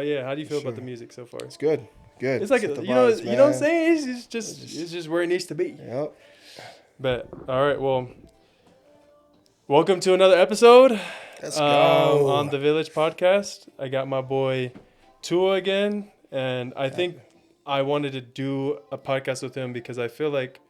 But yeah, how do you feel about Sure. the music so far? It's good. Good. It's like Set the you know vibes, you know what I'm man. saying. It's just where it needs to be. Yep. But all right, well, welcome to another episode Let's go. on the Village Podcast. I got my boy Tua again, and I think I wanted to do a podcast with him because I feel like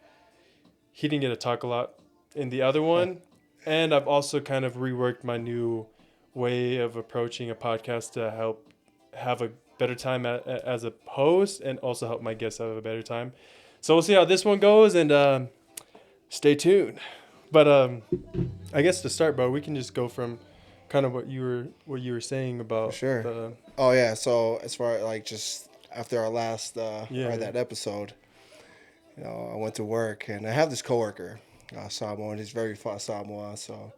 he didn't get to talk a lot in the other one, and I've also kind of reworked my new way of approaching a podcast to help have a better time as a host and also help my guests have a better time. So we'll see how this one goes, and stay tuned. But I guess to start, bro, we can just go from kind of what you were saying For about sure. the Oh yeah. So as far like just after our last Yeah. or that episode, I went to work and I have this coworker, Samoan. He's very fast Samoan. So,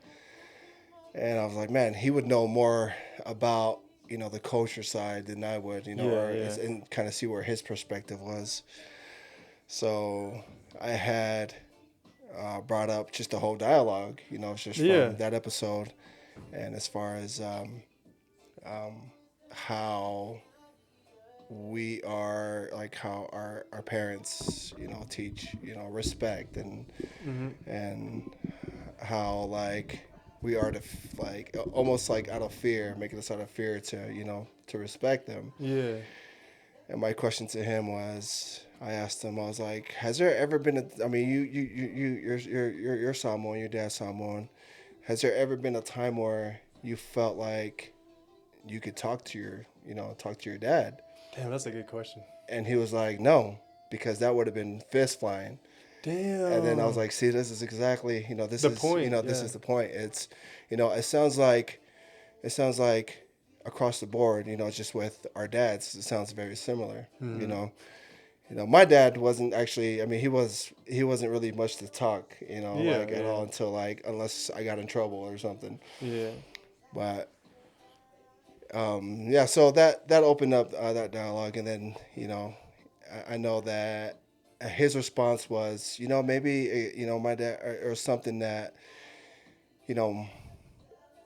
and I was like, man, he would know more about the culture side than I would, and kind of see where his perspective was. So I had brought up just the whole dialogue, just from that episode, and as far as how we are like how our parents teach respect and how like we are to like almost like out of fear, making us out of fear to respect them. Yeah. And my question to him was, I asked him, I was like, has there ever been I mean, you're Samoan, your dad's Samoan. Has there ever been a time where you felt like you could talk to your dad? Damn, that's a good question. And he was like, no, because that would have been fist flying. Damn. And then I was like, see, this is exactly, this is the point. It's, it sounds like across the board, just with our dads, it sounds very similar. My dad wasn't actually. I mean, he wasn't really much to talk. At all until like unless I got in trouble or something. Yeah. But so that opened up that dialogue, and then I know that his response was, maybe my dad or something that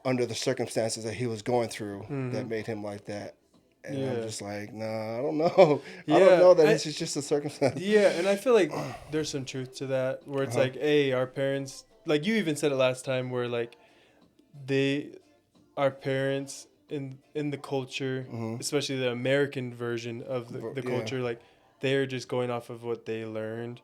under the circumstances that he was going through that made him like that. And I'm just like, nah, I don't know. I don't know that this is just a circumstance. Yeah, and I feel like there's some truth to that, where it's like, hey, our parents, like you even said it last time, where like our parents in the culture, especially the American version of the culture, like they're just going off of what they learned,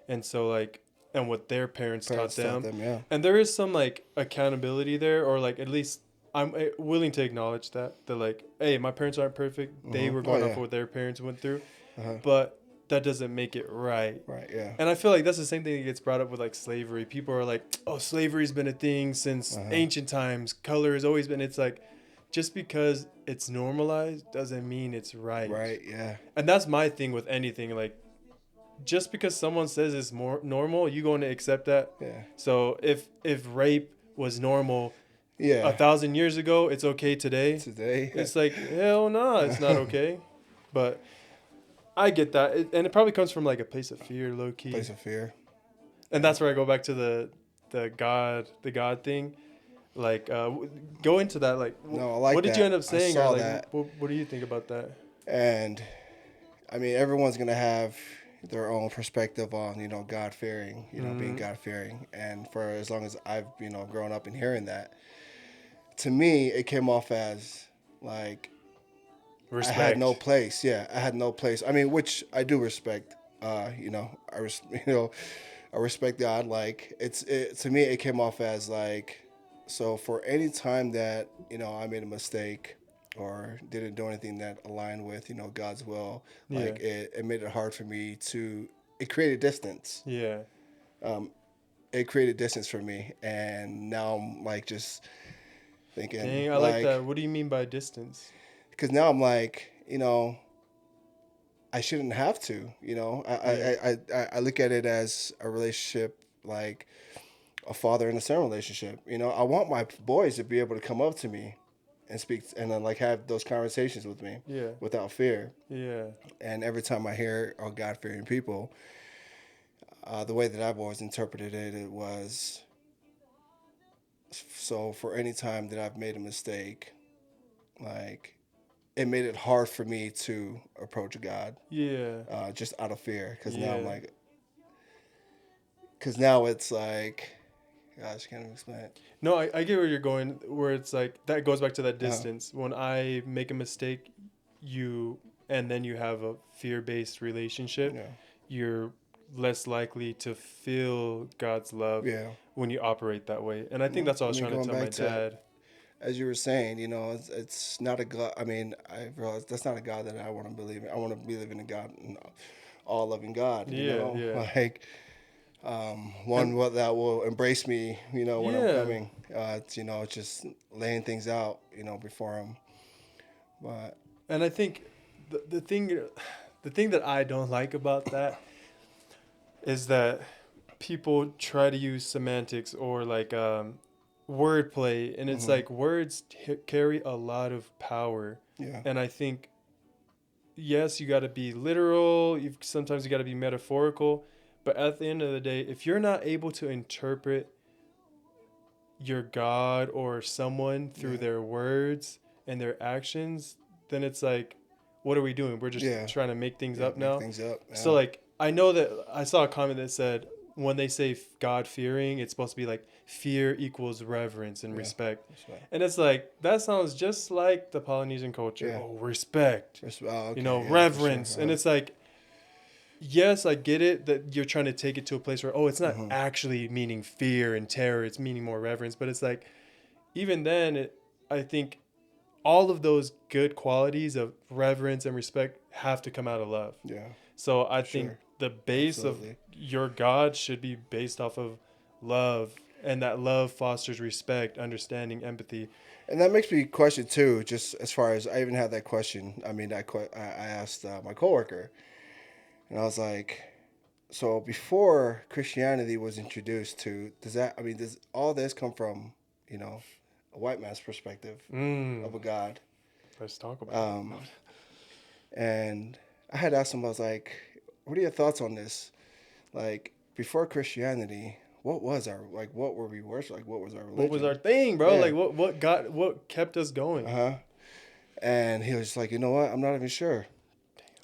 and so like, and what their parents taught them. And there is some like accountability there, or like at least I'm willing to acknowledge that like, hey, my parents aren't perfect. They were going off of what their parents went through, but that doesn't make it right. Right. Yeah. And I feel like that's the same thing that gets brought up with like slavery. People are like, oh, slavery's been a thing since ancient times. Color has always been. It's like, just because it's normalized doesn't mean it's right. Right. Yeah. And that's my thing with anything. Like, just because someone says it's more normal, you going to accept that? Yeah. So if rape was normal 1,000 years ago, it's okay today. It's like, hell no, it's not okay. But I get that, and it probably comes from like a place of fear, low key. Place of fear. And that's where I go back to the God thing. Like, go into that. Like, no, I like what did you end up saying? I saw or like, that. What do you think about that? And I mean, everyone's gonna have their own perspective on God fearing, being God fearing, and for as long as I've grown up and hearing that, to me it came off as like respect. I had no place. Yeah, I had no place. I mean, which I do respect. I respect God. Like to me, it came off as like, so for any time that I made a mistake or didn't do anything that aligned with God's will, like it made it hard for me it created distance. Yeah. It created distance for me, and now I'm like just thinking. Dang, I like that. What do you mean by distance? Because now I'm like, I shouldn't have to. I look at it as a relationship, like a father and a son relationship. I want my boys to be able to come up to me and speak and then like have those conversations with me without fear. Yeah. And every time I hear God-fearing people, the way that I've always interpreted it was, so for any time that I've made a mistake, like it made it hard for me to approach God, Yeah. just out of fear. Because now I'm Yeah. like, because now it's like, gosh, can't even explain it. No, I get where you're going, where it's like that goes back to that Uh-huh. distance. When I make a mistake, and then you have a fear-based relationship, Yeah, you're less likely to feel God's love yeah. when you operate that way. And I think Well, that's what I I was mean, trying to going tell my back to, dad. as you were saying, it's not a God. I mean, I realized that's not a God that I want to believe in. I want to believe in a God, all loving God. Yeah, yeah. Like one And that will embrace me. When I'm yeah. coming. It's just laying things out. Before him. But And I think the thing that I don't like about that is that people try to use semantics or like wordplay, and it's mhm, like words carry a lot of power. yeah, And I think yes, you got to be literal. Sometimes you got to be metaphorical, but at the end of the day, if you're not able to interpret your God or someone through yeah, their words and their actions, then it's like, what are we doing? We're just yeah, trying to make things yeah. up Make now. things up. So Yeah, like I know that I saw a comment that said when they say God fearing, it's supposed to be like fear equals reverence and yeah. respect. That's right. And it's like that sounds just like the Polynesian culture. Yeah. Oh, respect, Oh, okay. Yeah, for sure. reverence. And it's like, yes, I get it that you're trying to take it to a place where, oh, it's not Mhm. actually meaning fear and terror, it's meaning more reverence. But it's like, even then, I think all of those good qualities of reverence and respect have to come out of love. Yeah, So I for think sure. the base of Absolutely. your God should be based off of love, and that love fosters respect, understanding, empathy. And that makes me question too. Just as far as I even had that question. I mean, I asked my coworker, and I was like, so before Christianity was introduced to, does that? I mean, does all this come from a white man's perspective Mm, of a God? let's talk about it. Um, and I had asked him. I was like, what are your thoughts on this? Like before Christianity, what was our like? What were we worship? Like what was our What was our religion? thing, bro? Yeah. Like what kept us Uh going? huh. And he was just like, you know what? I'm not even sure.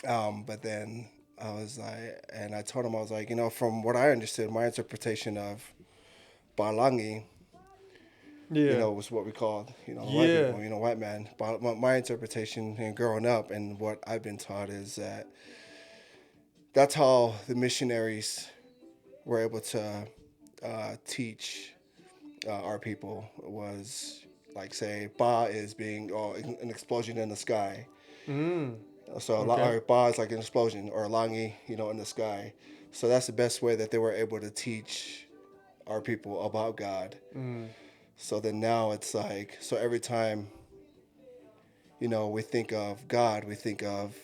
But then I was like, and I told him, I was like, from what I understood, my interpretation of Balangi, Yeah. was what we called, the white Yeah. people, white man. But my interpretation and growing up and what I've been taught is that that's how the missionaries were able to teach our people was like say Ba is being an explosion in the sky. Mm. So Okay. or Ba is like an explosion or Langi, in the sky. So that's the best way that they were able to teach our people about God. Mm. So then now it's like so every time we think of God, we think of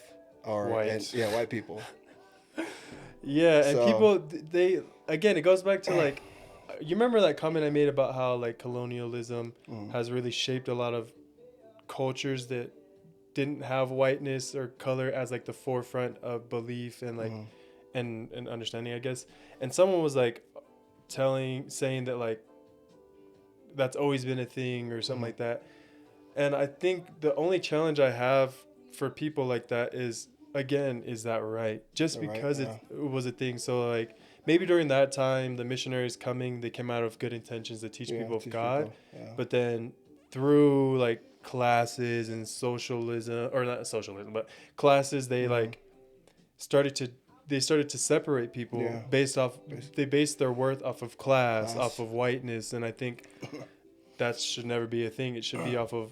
our and White. yeah white people. Yeah, and So people they again it goes back to like you remember that comment I made about how like colonialism mm, has really shaped a lot of cultures that didn't have whiteness or color as like the forefront of belief and like mm, and understanding, I guess. And someone was like saying that like that's always been a thing or something mm, like that. And I think the only challenge I have for people like that is, again, is that right? Just all right, because yeah, it was a thing. So like maybe during that time, the missionaries coming, they came out of good intentions to teach yeah, people of teach God, people, yeah, but then through like classes and socialism, or not socialism, but classes, mm, started to they started to separate people yeah, based off, they based their worth off of class, off class, of whiteness. And I think that should never be a thing. It should be off of,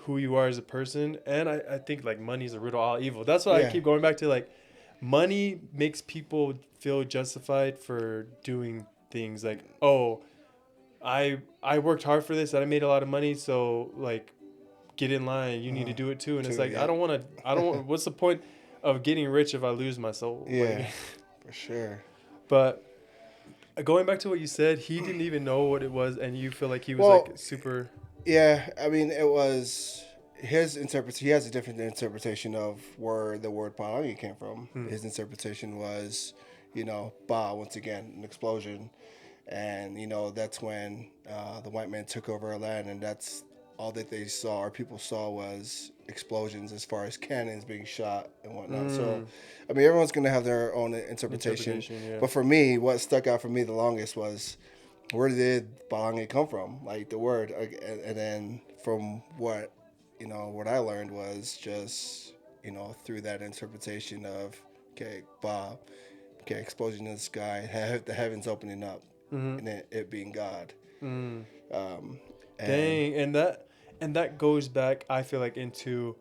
who you are as a person. And I think like money is the root of all evil. That's why I yeah, keep going back to like money makes people feel justified for doing things like, oh, I worked hard for this and I made a lot of money, so like get in line. You need to uh, do it too. And it's too, like yep, I don't want, what's the point of getting rich if I lose my soul? yeah, Like for sure. but going back to what you said, he didn't even know what it was, and you feel like he was like Well, super. yeah, I mean, it was his interpretation. He has a different interpretation of where the word Palangi came from. Hmm. His interpretation was, Ba, once again, an explosion. And, that's when the white man took over our land. And that's all that they saw or people saw was explosions as far as cannons being shot and whatnot. So, I mean, everyone's going to have their own interpretation. Yeah. But for me, what stuck out for me the longest was where did Balangi come from? Like the word. And then from what, what I learned was just, through that interpretation of, okay, Ba, okay, explosion in the sky, the heavens opening up, and it being God. Dang, and that goes back, I feel like, into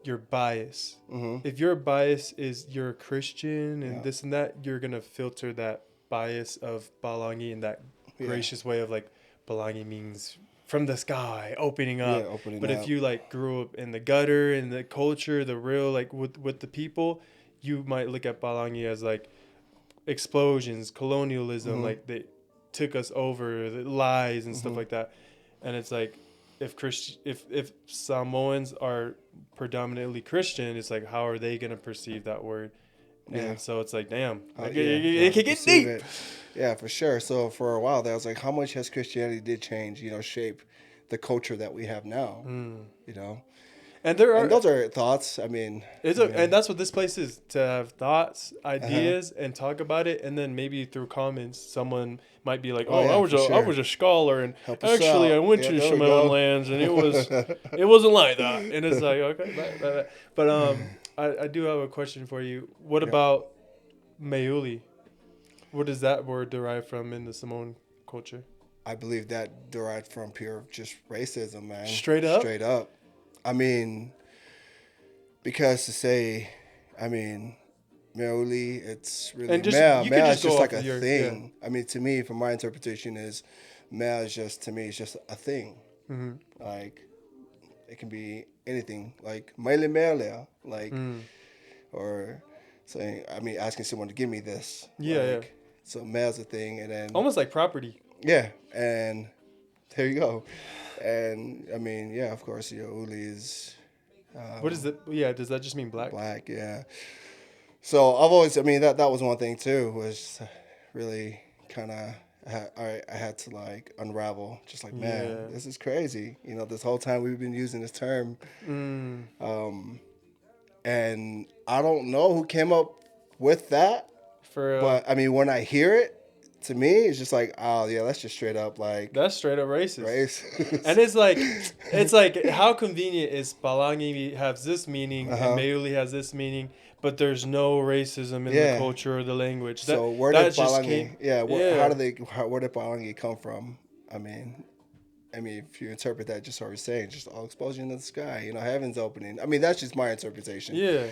your bias. If your bias is you're a Christian and this and that, you're gonna filter that bias of Balangi in that gracious way of like Balangi means from the sky opening up. But if you like grew up in the gutter and the culture, the real like with the people, you might look at Balangi as like explosions, colonialism, like they took us over, the lies and stuff like that. And it's like if Samoans are predominantly Christian, it's like how are they gonna perceive that word? And so it's like, damn, it can get deep. Yeah, for sure. So for a while, that was like, how much has Christianity did change? Shape the culture that we have now. And those are thoughts. I mean, and that's what this place is, to have thoughts, ideas, and talk about it. And then maybe through comments, someone might be like, I was a scholar, and actually I went to the Samoan lands, and it wasn't like that. And it's like, okay, but I do have a question for you. What about Meuli? What does that word derive from in the Samoan culture? I believe that derived from pure just racism, man. Straight up. I mean, because to say, Meuli, it's really and just, male. You male could is just like a thing. Yeah. I mean, to me, from my interpretation, is male is just, to me, it's just a thing. Like, it can be anything. Like, mele mele, like, or saying, asking someone to give me this. Yeah. So male's a thing, and then almost like property. Yeah, and there you go. And of course, uli is. What is it? Yeah, does that just mean black? Black, yeah. So I've always, that was one thing too, was really kind of, I had to like unravel, just like, man, this is crazy. This whole time we've been using this term. And I don't know who came up with that. But when I hear it, to me, it's just like, oh yeah, that's just straight up like, that's straight up racist. And it's like how convenient is Balangi has this meaning and Meuli has this meaning, but there's no racism in the culture or the language. So where did Balangi? Where did Balangi come from? If you interpret that, just what we're saying, just all explosion in the sky, heaven's opening. That's just my interpretation. Yeah.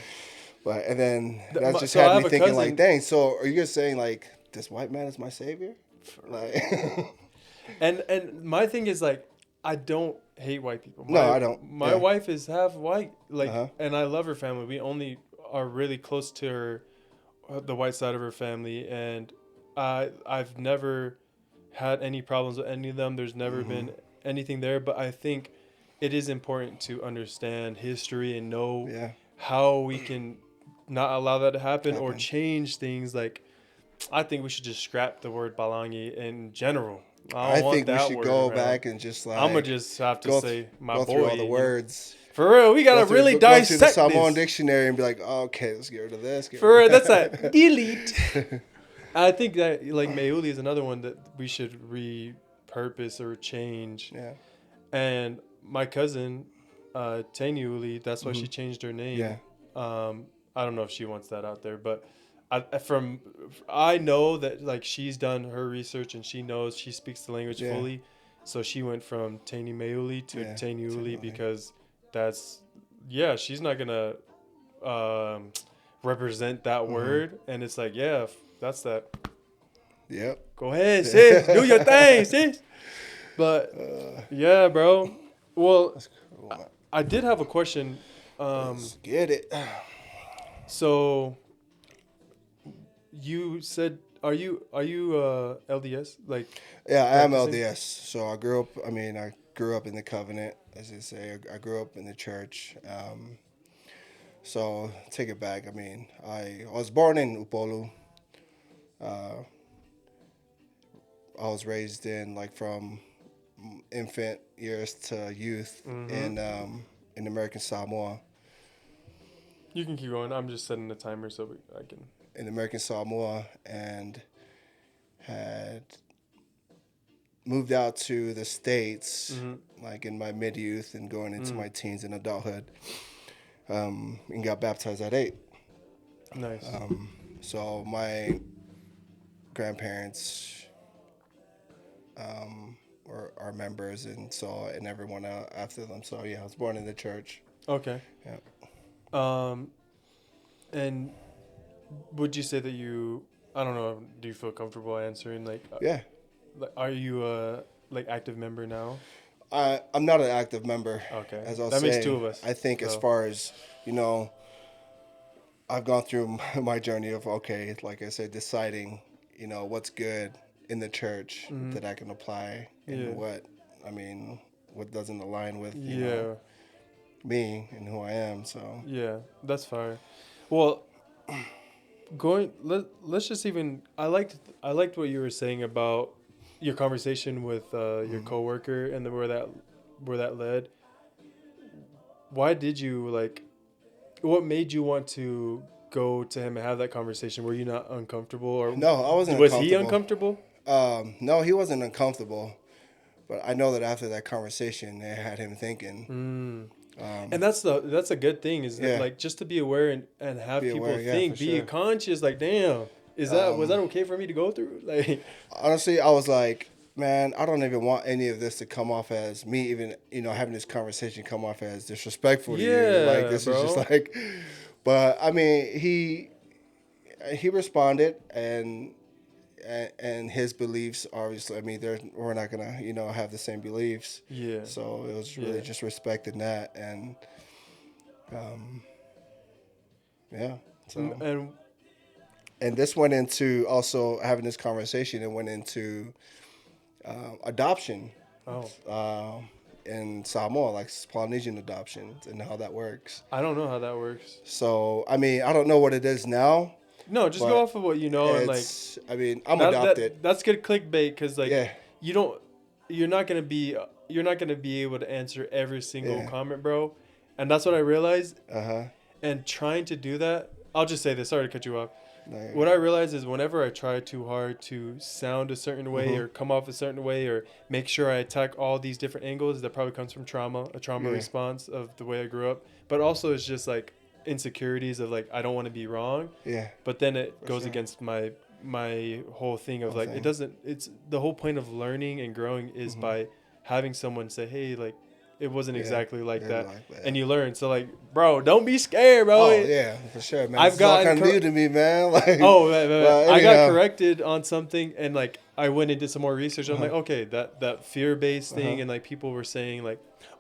But and then that just had me thinking like, dang. So are you just saying like this white man is my savior? Like, and my thing is like, I don't hate white people. I don't. My wife is half white, like, and I love her family. We only are really close to her, the white side of her family, and I've never had any problems with any of them. There's never been anything there, but I think it is important to understand history and know how we can not allow that to happen or change things. Like, I think we should just scrap the word Balangi in general. I think we should go back and just like, I'm gonna just have to say my boy. Go through all the words. For real, we gotta really dissect the Samoan dictionary and be like, oh, okay, let's get rid of this. For real, that's a delete. I think that like Meuli is another one that we should repurpose or change. Yeah. And my cousin, Taniuli, that's why she changed her name. Yeah. I don't know if she wants that out there, but I know that like she's done her research and she knows, she speaks the language fully, so she went from Tani Meuli to Taniuli because that's she's not gonna represent that word, and it's like that's that. Yep. Go ahead, sis. Do your thing, sis. But yeah, bro. Well, that's cool, I did have a question. Let's get it. So you said, are you LDS? Like, yeah, I am LDS. So I grew up. I grew up in the covenant, as they say. I grew up in the church. So take it back. I was born in Upolu. I was raised in from infant years to youth in American Samoa. You can keep going. I'm just setting the timer so I can. In American Samoa, and had moved out to the States like in my mid youth and going into my teens and adulthood, and got baptized at 8. Nice. So my grandparents are members, and everyone after them. So yeah, I was born in the church. Okay. Yeah. And would you say that you? I don't know. Do you feel comfortable answering? Yeah. Are you a active member now? I'm not an active member. Okay. As I was That makes saying, 2 of us. I think as So. far as I've gone through my journey of like I said, deciding what's good in the church that I can apply, and what doesn't align with me and who I am. So yeah, that's fine. Well, let's just even. I liked what you were saying about your conversation with your coworker and where that led. Why did you what made you want to go to him and have that conversation? Were you not uncomfortable, or no, I wasn't was he uncomfortable. uncomfortable? No, he wasn't uncomfortable, but I know that after that conversation, it had him thinking. And that's a good thing, is that just to be aware and have people aware, think, be sure. conscious. Damn, was that okay for me to go through? Honestly, I was like, man, I don't even want any of this to come off as me even having this conversation come off as disrespectful to you. Like this bro. is just like, but I mean he responded, and his beliefs, obviously, I mean we're not gonna have the same beliefs. Yeah. So it was really just respecting that, and yeah. So and this went into also having this conversation. It went into adoption. Oh. In Samoa, like Polynesian adoption, and how that works. I don't know how that works. So I mean, I don't know what it is now. No, just go off of what you know, and I mean, I'm adopted. That's good clickbait, because Yeah. you're not gonna be able to answer every single comment, bro. And that's what I realized. And trying to do that, I'll just say this. Sorry to cut you off. No, What I realize is whenever I try too hard to sound a certain way or come off a certain way or make sure I attack all these different angles, that probably comes from a trauma response of the way I grew up. But also it's just insecurities of I don't want to be wrong. Yeah. But then it goes against my whole thing of it doesn't. It's the whole point of learning and growing is by having someone say, hey, it wasn't exactly like that. And you learn. So bro, don't be scared, bro. Oh yeah, for sure, man. I've got kind of new to me, man. Man. I got corrected on something, and I went and did some more research. I'm okay, that fear-based thing, and people were saying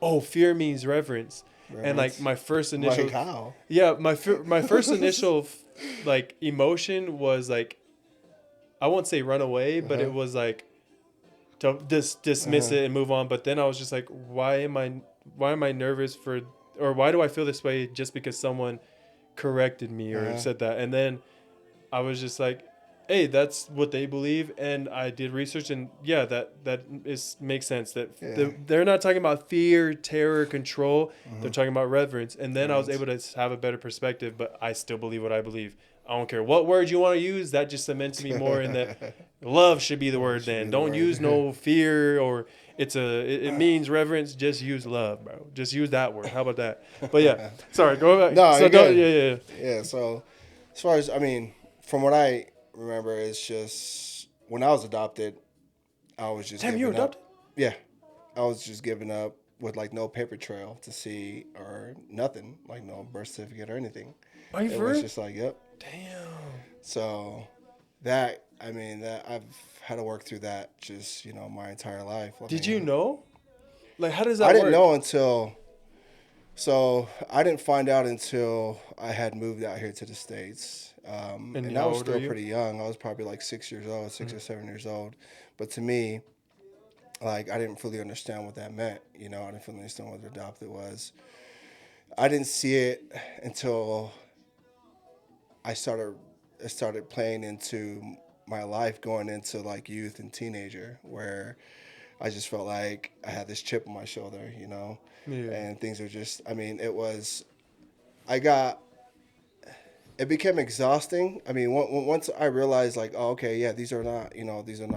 oh, fear means reverence. And my first initial how? Yeah, my first initial emotion was I won't say run away, but it was to dismiss it and move on. But then I was just why am I nervous for, or why do I feel this way just because someone corrected me or said that? And then I was just hey, that's what they believe. And I did research, and makes sense that they're not talking about fear, terror, control. They're talking about reverence. And then I was able to have a better perspective, but I still believe what I believe. I don't care what word you want to use. That just cements me more in that love should be the word. Then don't use no fear, or it means reverence. Just use love, bro. Just use that word. How about that? But yeah, sorry. Go back. No, so yeah. So as far as from what I remember, it's just when I was adopted, I was just you were adopted? Yeah, I was just giving up with no paper trail to see or nothing, no birth certificate or anything. Are you it for was real? Just yep. Damn. So that I've had to work through that just my entire life. Did you know? How does that work? I didn't know until. So I didn't find out until I had moved out here to the States. And I was still pretty young. I was probably 6 years old, 6 or 7 years old. But to me, I didn't fully understand what that meant. I didn't fully understand what adopted was. I didn't see it until I started playing into my life, going into youth and teenager, where I just felt like I had this chip on my shoulder, you know, Yeah. and things were just. I mean, I got. It became exhausting. I mean, once I realized, like, oh, okay, yeah, these are not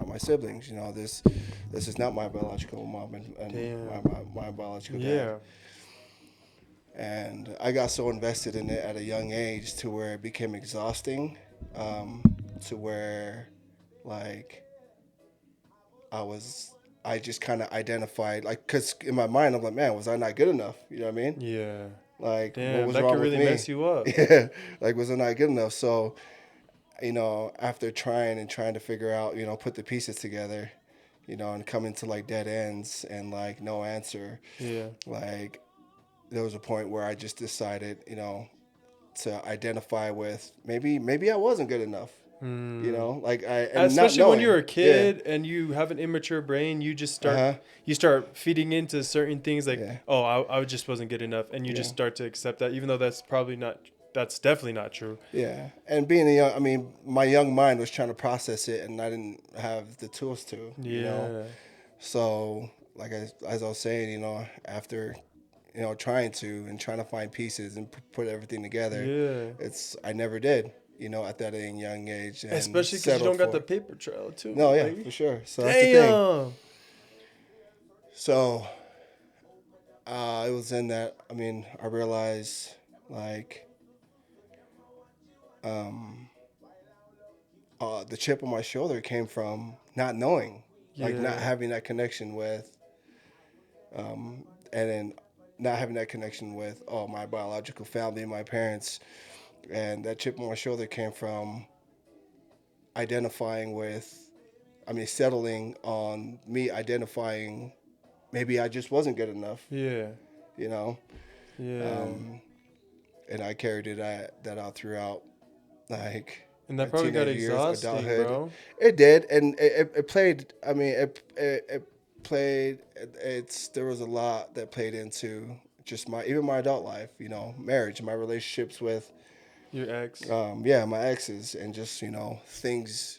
my siblings. You know, this is not my biological mom and Damn. my biological dad. Yeah. And I got so invested in it at a young age to where it became exhausting, um, to where, like, I was, I just kind of identified, like, because in my mind, I'm like, man, was I not good enough? You know what I mean? Yeah. Like, what Damn, was that wrong could with really me? mess you up. Yeah, like, was I not good enough? So, you know, after trying to figure out, you know, put the pieces together, you know, and coming to like dead ends and like no answer, Yeah. like, there was a point where I just decided, you know, to identify with maybe I wasn't good enough, you Hmm. know, like and not Especially when knowing, you're a yeah, kid and you have an immature brain, uh huh, you start feeding into certain things like, yeah, oh, I just wasn't good enough, and you just yeah, start to accept that, even though that's definitely not true. yeah. And being a young, I mean, my young mind was trying to process it, and I didn't have the tools to, you know. Yeah. So, like as I was saying, you know, after you know trying to find pieces and put everything together, Yeah. I never did, you know, at that young age, and Especially because you settled don't got the for. paper trail too. No, yeah, for Like, sure. So that's the thing. damn. So it was in that. I mean, I realized like um, the chip on my shoulder came from not knowing, like not Yeah. having that connection with, and then not having that connection with my biological family, my parents, and that chip on my shoulder came from identifying with. I mean, settling on me identifying maybe I just wasn't good enough, Yeah. you know, Yeah. um, and I carried that out throughout like And my that probably got teenage years, exhausting, adulthood. bro. It did, and it played. I mean, it played. It's there was a lot that played into just my adult life. You know, marriage, my relationships with Your ex. yeah, my exes, and just you know things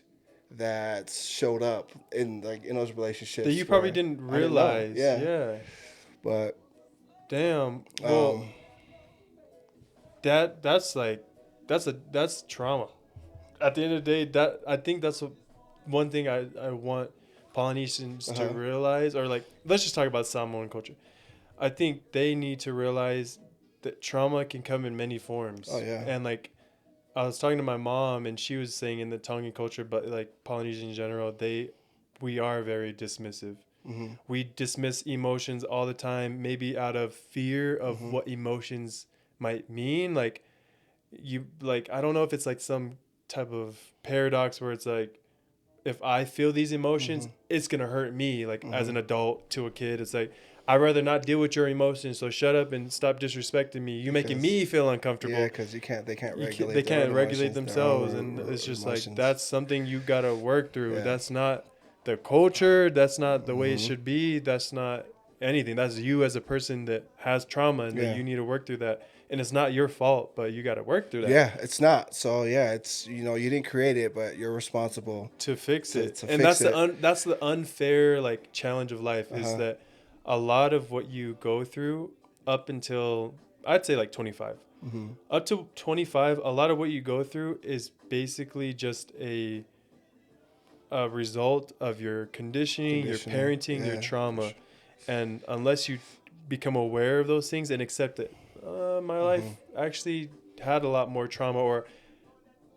that showed up in those That relationships you probably where didn't I didn't know. realize. Yeah, Yeah. but Damn. Well, um, that's like that's trauma. At the end of the day, that I think that's one thing I want Polynesians uh to huh. realize, or like let's just talk about Samoan culture. I think they need to realize that trauma can come in many Oh forms. yeah. And like I was talking to my mom and she was saying in the Tongan culture, but like Polynesian in general, we are very dismissive. Mhm. We dismiss emotions all the time, maybe out of fear of Mhm. what emotions might mean. Like I don't know if it's like some type of paradox where it's like if I feel these emotions, Mhm. it's gonna hurt me. Like as Mhm. an adult to a kid, it's like I'd rather not deal with your emotions. So shut up and stop disrespecting me. You're making Because me feel yeah, uncomfortable. because they can't They regulate their own can't regulate emotions, their themselves, own and it's just like emotions. that's something you gotta work through. Yeah. That's not the culture. That's not the way it Mhm. should be. That's not anything. That's you as a person that has trauma, and that Yeah. you need to work through that. And it's not your fault, but you gotta work through that Yeah, it's not. So yeah, it's you know you didn't create it, but you're responsible to fix it. to And fix it. that's the unfair like challenge of life Uh is huh. that a lot of what you go through up until I'd say like 25. Mhm. Up to 25, a lot of what you go through is basically just a result of your conditioning, your Conditioning. parenting, your Yeah. For trauma. sure. And unless you become aware of those things and accept that my life Mhm. actually had a lot more trauma, or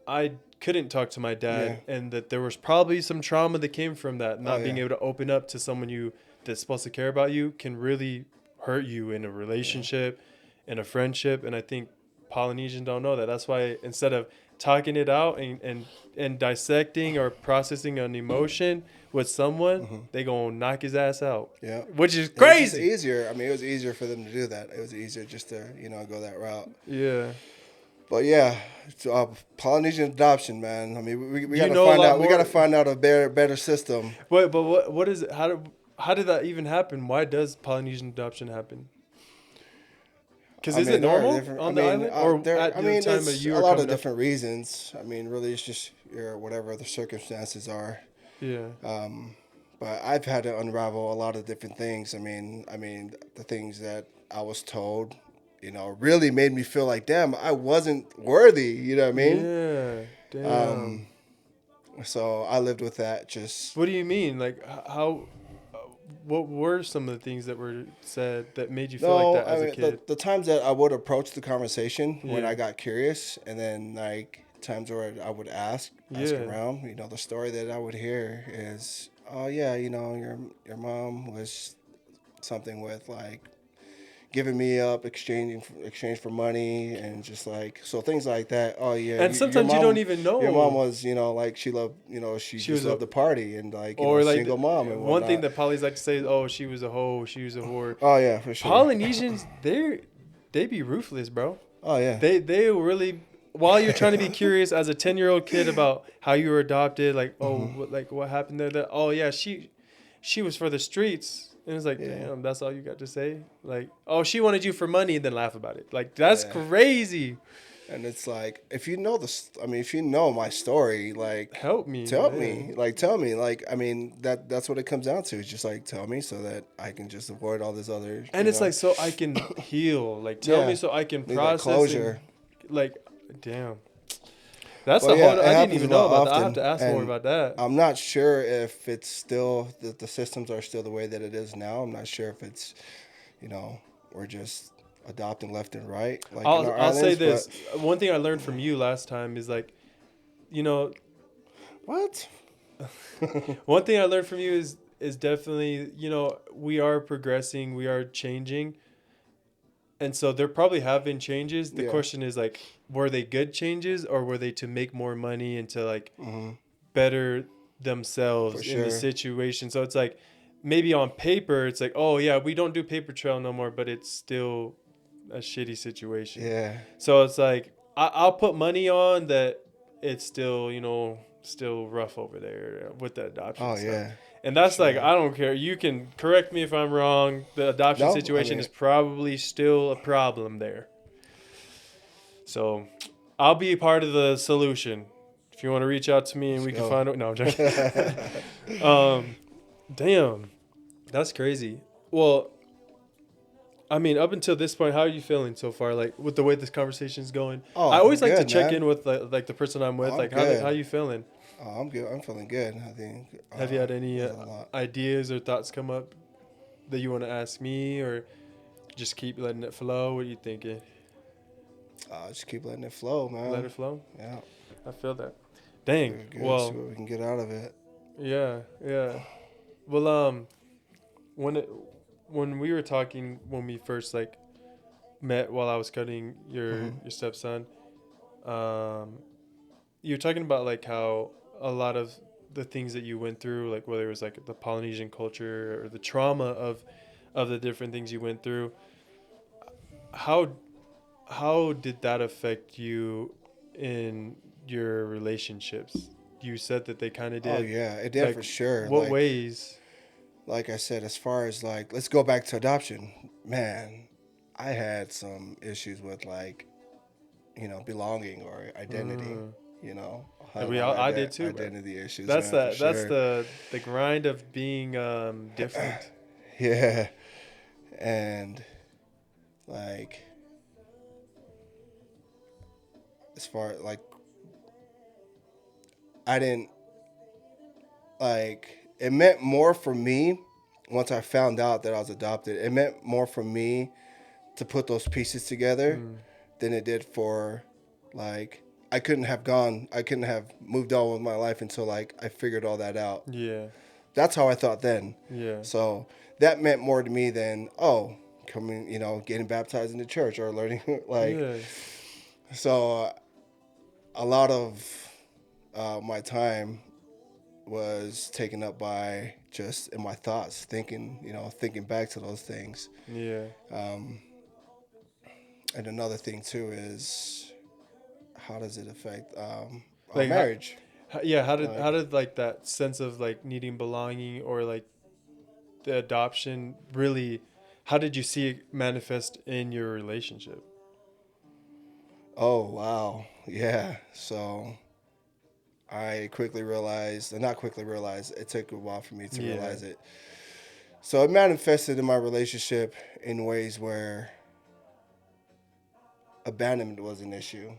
I couldn't talk to my Yeah. dad, and that there was probably some trauma that came from that. Oh Not being yeah. able to open up to someone that's supposed to care about you can really hurt you in a Yeah. relationship, in a friendship. And I think Polynesians don't know that. That's why instead of talking it out and dissecting or processing an emotion with someone, Mhm. they gonna knock his ass out, Yeah. which is It was just crazy. easier. I mean, it was easier for them to do that. It was easier just to you know go that route. Yeah. But yeah, it's, Polynesian adoption, man. I mean, we Do got you to know a find lot out. We got to more? find out a better system. But what is it? How did that even happen? Why does Polynesian adoption happen? Because I is it mean, there are normal different. I on the mean, island or there. at I the mean, time of it's you a were lot of coming up? different reasons. I mean, really, it's just your whatever the circumstances are. Yeah. But but I've had to unravel a lot of different things. I mean, the things that I was told, really made me feel like, damn, I wasn't worthy. You know what I mean? Yeah. Damn. Um, so I lived with that. Just What do you mean? Like how? What were some of the things that were said that made you feel like no, that I as a mean kid? the times that I would approach the conversation when I Yeah. got curious, and then like times where I would ask Yeah. around. The story that I would hear is, oh yeah, your mom was something with like giving me up, exchange for money, and just like so things like that. Oh yeah, And sometimes you don't even your mom know. was like she loved she She just was a, loved the party and like or like single mom and one thing whatnot. that Polly's like to say is, "Oh, she was a hoe. She was a whore." Oh yeah, for sure. Polynesians, they be ruthless, bro. Oh yeah. They really, while you're trying to be curious as a 10-year-old kid about how you were adopted, like, oh, Hmm. what happened there? That, oh yeah, she was for the streets. And it's like, Yeah. damn, that's all you got to say? Like, oh, she wanted you for money, and then laugh about it. Like, that's Yeah. crazy. And it's like if you know if you know my story, like Help me, tell man. me, like tell me, like I mean that's what it comes down to. It's just like tell me so that I can just avoid all this other, And it's like, so I can heal. Like, tell me Yeah, so I can need that process and, closure. like, damn. That's But a yeah, whole. it I didn't happens a even know lot about that. I have often, to ask more and about that. I'm not sure if it's still that the systems are still the way that it is now. I'm not sure if it's, you know, we're just adopting left and right, like in our I'll say islands. But this. One thing I learned from you last time is like, you know, what? one thing I learned from you is definitely, we are progressing, we are changing. And so there probably have been changes. The Yeah. question is like, were they good changes or were they to make more money and to like Hmm. better For themselves in the sure. situation? So it's like maybe on paper it's like, oh yeah, we don't do paper trail no more, but it's still a shitty situation. Yeah. So it's like I'll put money on that it's still, still rough over there with the adoption Oh stuff. yeah. And For that's like, sure. I don't care. You can correct me if I'm wrong. The adoption No, I situation mean, is probably still a problem there. So I'll be part of the solution. If you want to reach out to me and let's we can go. find out. No, I'm joking. Damn, that's crazy. Well, I mean, up until this point, how are you feeling so far? Like with the way this conversation is going, I Oh, I'm always like to good, check man. in with like the person I'm with. I'm Like how good. you feeling? Oh, I'm good. I'm feeling good. I think Have you had any there's a lot. ideas or thoughts come up that you want to ask me, or just keep letting it flow? What are you thinking? Just keep letting it flow, Let man. it flow. Yeah. I feel that. We're Dang. good. See Well, what we can get out of it. yeah, yeah. Well, when it when we were talking when we first like met while I was cutting Hmm. your stepson, um, you were talking about like how a lot of the things that you went through, like whether it was like the Polynesian culture or the trauma of the different things you went through, how did that affect you in your relationships? You said that they kind of Oh did. yeah, it did Like, for sure. what ways? Like I said, as far as like, let's go back to adoption. Man, I had some issues with like, belonging or identity. Mm. I had And a lot of I did too, bro. identity issues, That's man, for the that's sure. the grind of being different. Yeah, and like as far like I didn't like it meant more for me once I found out that I was adopted. It meant more for me to put those pieces together Mm. than it did for like I couldn't have moved on with my life until like I figured all that out. Yeah, That's how I thought then. yeah, So that meant more to me than coming, getting baptized in the church or learning like yeah. so a lot of my time was taken up by just in my thoughts, thinking back to those things. Yeah. Um, and another thing too is how does it affect our Like marriage? yeah, Like, how did like that sense of like needing belonging or like the adoption really, how did you see it manifest in your relationship? oh wow, yeah. So I quickly realized, and not quickly realized, it took a while for me to Yeah. realize it. So it manifested in my relationship in ways where abandonment was an issue.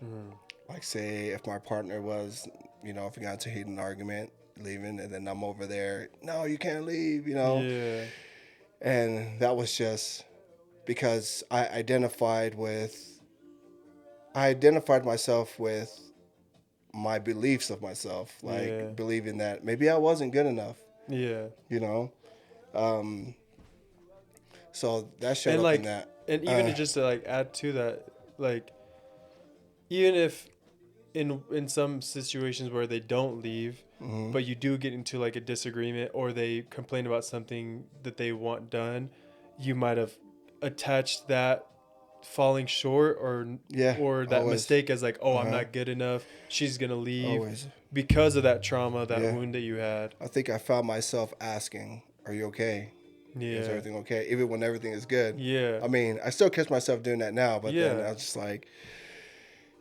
Like, say, if my partner was, if we got into a heated argument, leaving, and then I'm over there, no, you can't leave, Yeah. And that was just because I identified myself with my beliefs of myself, like Yeah. believing that maybe I wasn't good enough, Yeah. you know. So that showed And up in like, that. and even to just to like add to that, like, even if in some situations where they don't leave, but you do get into like a disagreement or they complain about something that they want done, you might have attached that falling short Yeah, or that always. mistake as like, oh, I'm Uh-huh. not good enough, she's gonna leave, Always. because of that trauma, that Yeah. wound that you had. I think I found myself asking, "Are you okay? Is Yeah. everything okay?" Even when everything is good. Yeah. I mean, I still catch myself doing that now, but then Yeah. I was just like,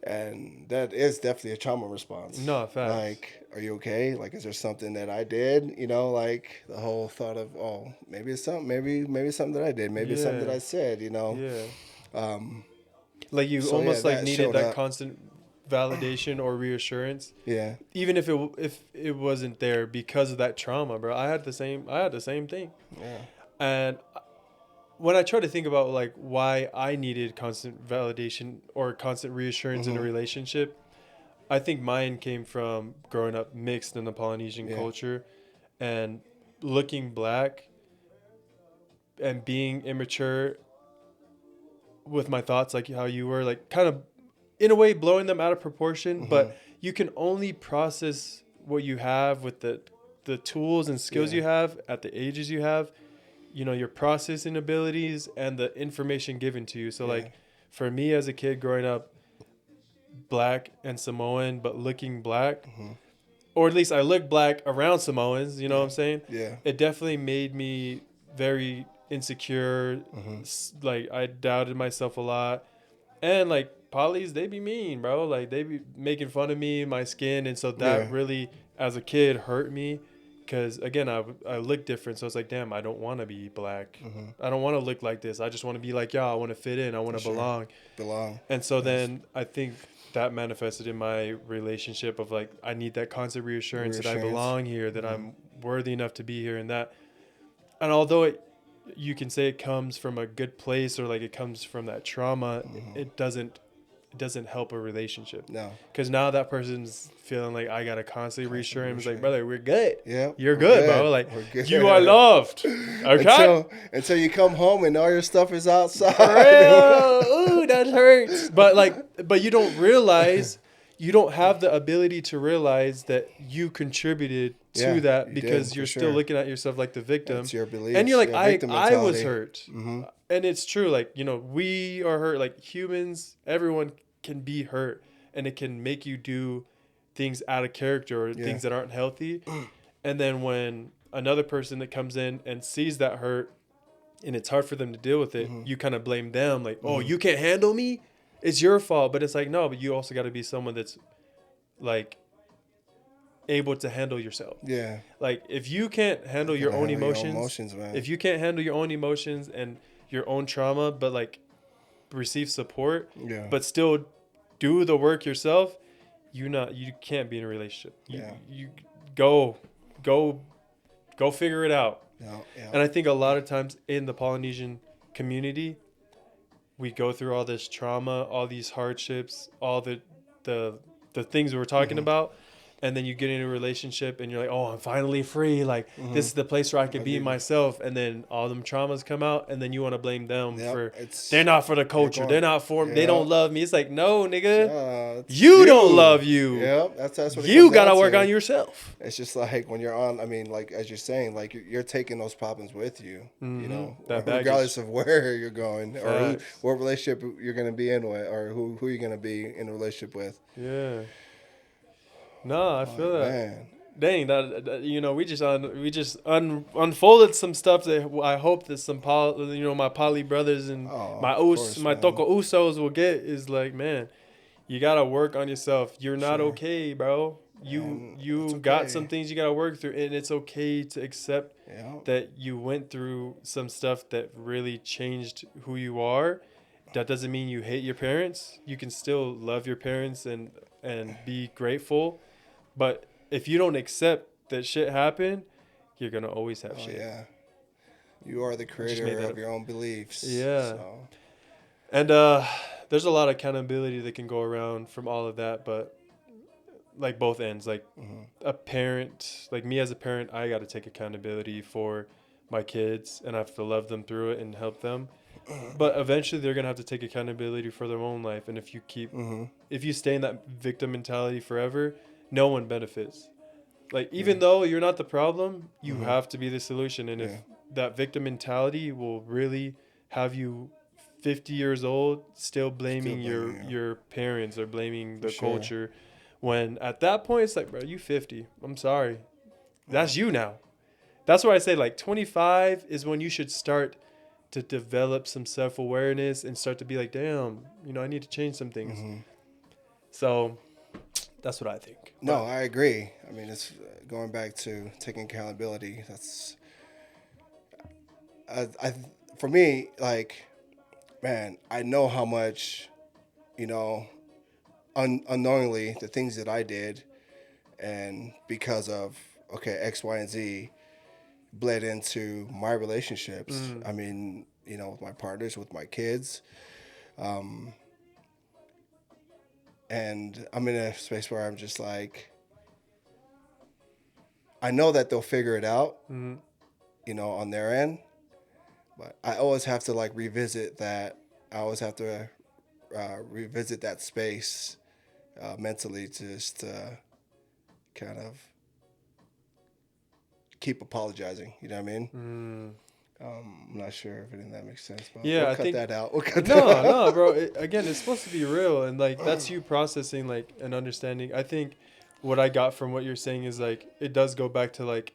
and that is definitely a trauma response. No, facts. Like, are you okay? Like, is there something that I did? Like the whole thought of, oh, maybe it's something, maybe it's something that I did, maybe it's something that I said, Yeah. Um, Like you So, almost yeah, like that needed showed that up. constant validation or reassurance, Yeah. even if it wasn't there because of that trauma, bro. I had the same thing. Yeah. And when I try to think about like why I needed constant validation or constant reassurance in a relationship, I think mine came from growing up mixed in the Polynesian Yeah. culture and looking black and being immature with my thoughts, like how you were, like kind of in a way blowing them out of proportion, but you can only process what you have with the tools and skills Yeah. you have at the ages you have, your processing abilities and the information given to you. So Yeah. like for me as a kid growing up black and Samoan but looking black, or at least I look black around Samoans, you know what I'm saying? Yeah. It definitely made me very insecure. Like I doubted myself a lot. And like polys, they be mean, bro. Like they be making fun of me, my skin, and so that Yeah. really, as a kid, hurt me. Cause again, I look different, so it's like, damn, I don't want to be black. I don't want to look like this. I just want to be like y'all. I want to fit in. I want to belong. Belong. And so then I think that manifested in my relationship of like, I need that constant reassurance that I belong here, that I'm worthy enough to be here, and that. And although you can say it comes from a good place or like it comes from that trauma, it doesn't help a relationship. No. Because now that person's feeling like I gotta constantly reassure him. It's like, brother, we're good. Yeah. You're good, bro. Like We're good. you are loved. Okay. Until you come home and all your stuff is outside. Ooh, that hurts. But you don't realize, you don't have the ability to realize that you contributed to that because you're still looking at yourself like the victim. It's your beliefs. And you're like, victim I was mentality. hurt. And it's true. Like, we are hurt. Like humans, everyone can be hurt, and it can make you do things out of character or things that aren't healthy. And then when another person that comes in and sees that hurt and it's hard for them to deal with it, you kind of blame them. Like, oh, you can't handle me? It's your fault. But it's like, no, but you also got to be someone that's like able to handle yourself. Yeah. Like if you can't handle your own emotions, man. if you can't handle your own emotions and your own trauma, but like receive support, but still do the work yourself, you can't be in a relationship. You go figure it out. And I think a lot of times in the Polynesian community, we go through all this trauma, all these hardships, all the things we're talking about. And then you get in a relationship and you're like, oh, I'm finally free. Like, this is the place where I can be myself. And then all them traumas come out. And then you want to blame them for, they're not for the culture. They're not for, they don't love me. It's like, no, nigga. You don't love you. Yep. That's what you got to work on yourself. It's just like when you're on, I mean, like, as you're saying, like, you're taking those problems with you, regardless of where you're going or what relationship you're going to be in with or who you're going to be in a relationship with. Yeah. No, I feel that. Man. Dang, that we just unfolded some stuff that I hope that some my poly brothers and my toko usos will get is like, man, you gotta work on yourself. You're not okay, bro. You And it's you got some okay. things you got to work through, and it's okay to accept Yeah. that you went through some stuff that really changed who you are. That doesn't mean you hate your parents. You can still love your parents and be grateful. But if you don't accept that shit happened, you're gonna always have Oh shit. yeah. You are the I just made creator that of up. your own beliefs. Yeah. So And there's a lot of accountability that can go around from all of that, but like both ends. Like mhm. a parent, like me as a parent, I got to take accountability for my kids, and I have to love them through it and help them. But eventually, they're gonna have to take accountability for their own life. And Mhm. if you stay in that victim mentality forever, no one benefits. Like Yeah. even though you're not the problem, you Mhm. have to be the solution. And if Yeah. that victim mentality will really have you 50 years old still Still blaming blaming you. your parents or blaming For the sure. culture, when at that point it's like, bro, you 50. I'm sorry. Yeah. That's you now. That's why I say like 25 is when you should start to develop some self-awareness and start to be like, damn, I need to change some things. Mhm. So that's what I think. No, But I agree. I mean, it's going back to taking accountability. That's I for me, like, man, I know how much, you know, unknowingly the things that I did, and because of okay X, Y, and Z, bled into my relationships. mm, I mean, with my partners, with my kids, and I'm in a space where I'm just like, I know that they'll figure it out, mm, on their end, but I always have to like revisit that. I always have to revisit that space mentally to just kind of keep apologizing. You know what I mean? mm. I'm not sure if any of that makes sense, but we'll Yeah, I cut think that out. We'll cut that no, out. no, bro. Again, it's supposed to be real, and like that's you processing like and understanding. I think what I got from what you're saying is like it does go back to like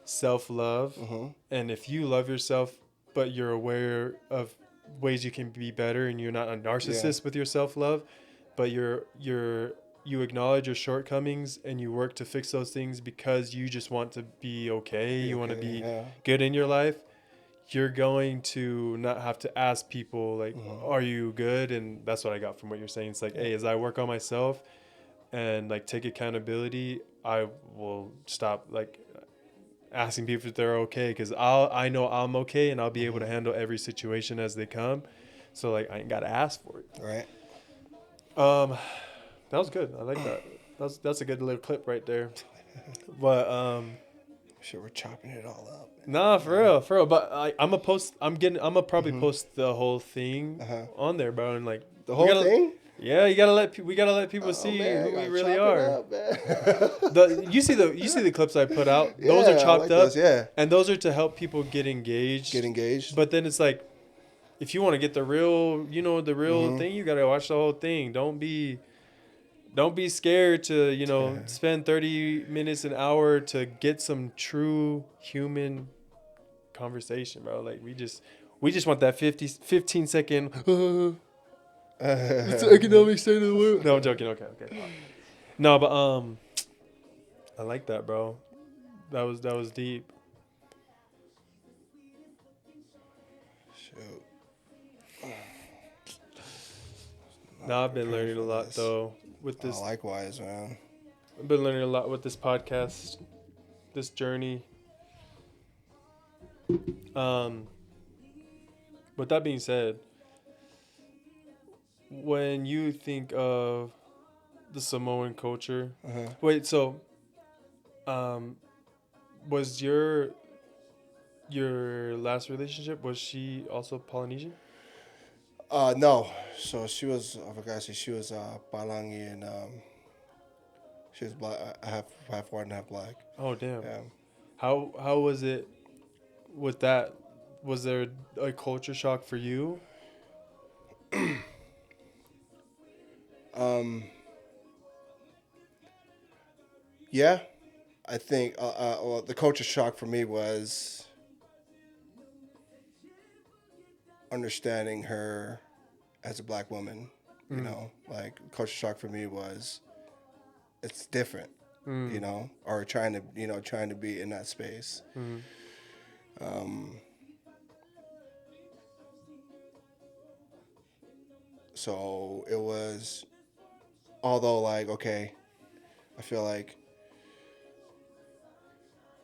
self-love, Mm-hmm. and if you love yourself, but you're aware of ways you can be better, and you're not a Yeah. narcissist with your self-love, but you acknowledge your shortcomings and you work to fix those things because you just want to be okay. Be You want to okay. be Yeah. good in your life. You're going to not have to ask people like, Mm-hmm. are you good? And that's what I got from what you're saying. It's like, Yeah. hey, as I work on myself and like take accountability, I will stop like asking people if they're okay, because I know I'm okay, and I'll be able to Mm-hmm. handle every situation as they come. So like I ain't gotta ask for it. Right. Um, that was good. I like that. That's a good little clip right there. But Sure, we're chopping it all up. nah, for Yeah. real, for real. But I'm a post. I'm a probably Mm-hmm. post the whole thing Uh-huh. on there, bro. And like The we whole gotta, thing? yeah, we gotta let people Oh see man, I who we gotta really chop it are. up, man. You see the clips I put out. Those are Yeah, I chopped like those. up, Yeah. and those are to help people get engaged. Get engaged. But then it's like, if you want to get the real, the real Mm-hmm. thing, you gotta watch the whole thing. Don't be scared to, spend 30 minutes, an hour to get some true human conversation, bro. Like we just want that 15-second it's the economic state of the world. No, I'm joking. Okay. No, but I like that, bro. That was deep. Shoot. Now Not I've been prepared learning a for lot this. though with Oh, this. likewise, man. I've been learning a lot with this podcast, this journey. Um, with that being said, when you think of the Samoan culture, Uh-huh. wait, so um, was your last relationship, was she also Polynesian? No. So she was. I forgot. She was Palangi, and she was black. Half white and half black. Oh damn. Yeah. How was it with that? Was there a culture shock for you? Um. Yeah. I think well, the culture shock for me was understanding her as a black woman. Mm. Like culture shock for me was it's different. you know, or trying to, you know, trying to be in that space. So it was, although like, okay, I feel like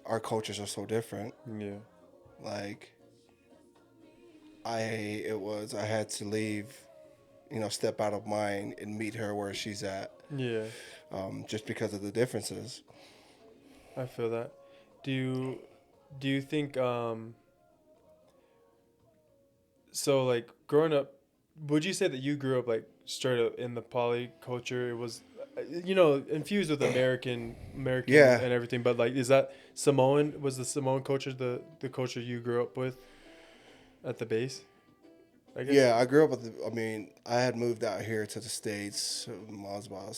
our cultures are so different. Yeah. Like I had to leave, you know, step out of mine and meet her where she's at, Yeah. just because of the differences. I feel that. Do you think so like growing up, would you say that you grew up like straight up in the poly culture? It was infused with American Yeah, and everything, but like is that Samoan, was the Samoan culture the culture you grew up with at the base, I guess? yeah. I grew up with. I mean, I had moved out here to the States when I was about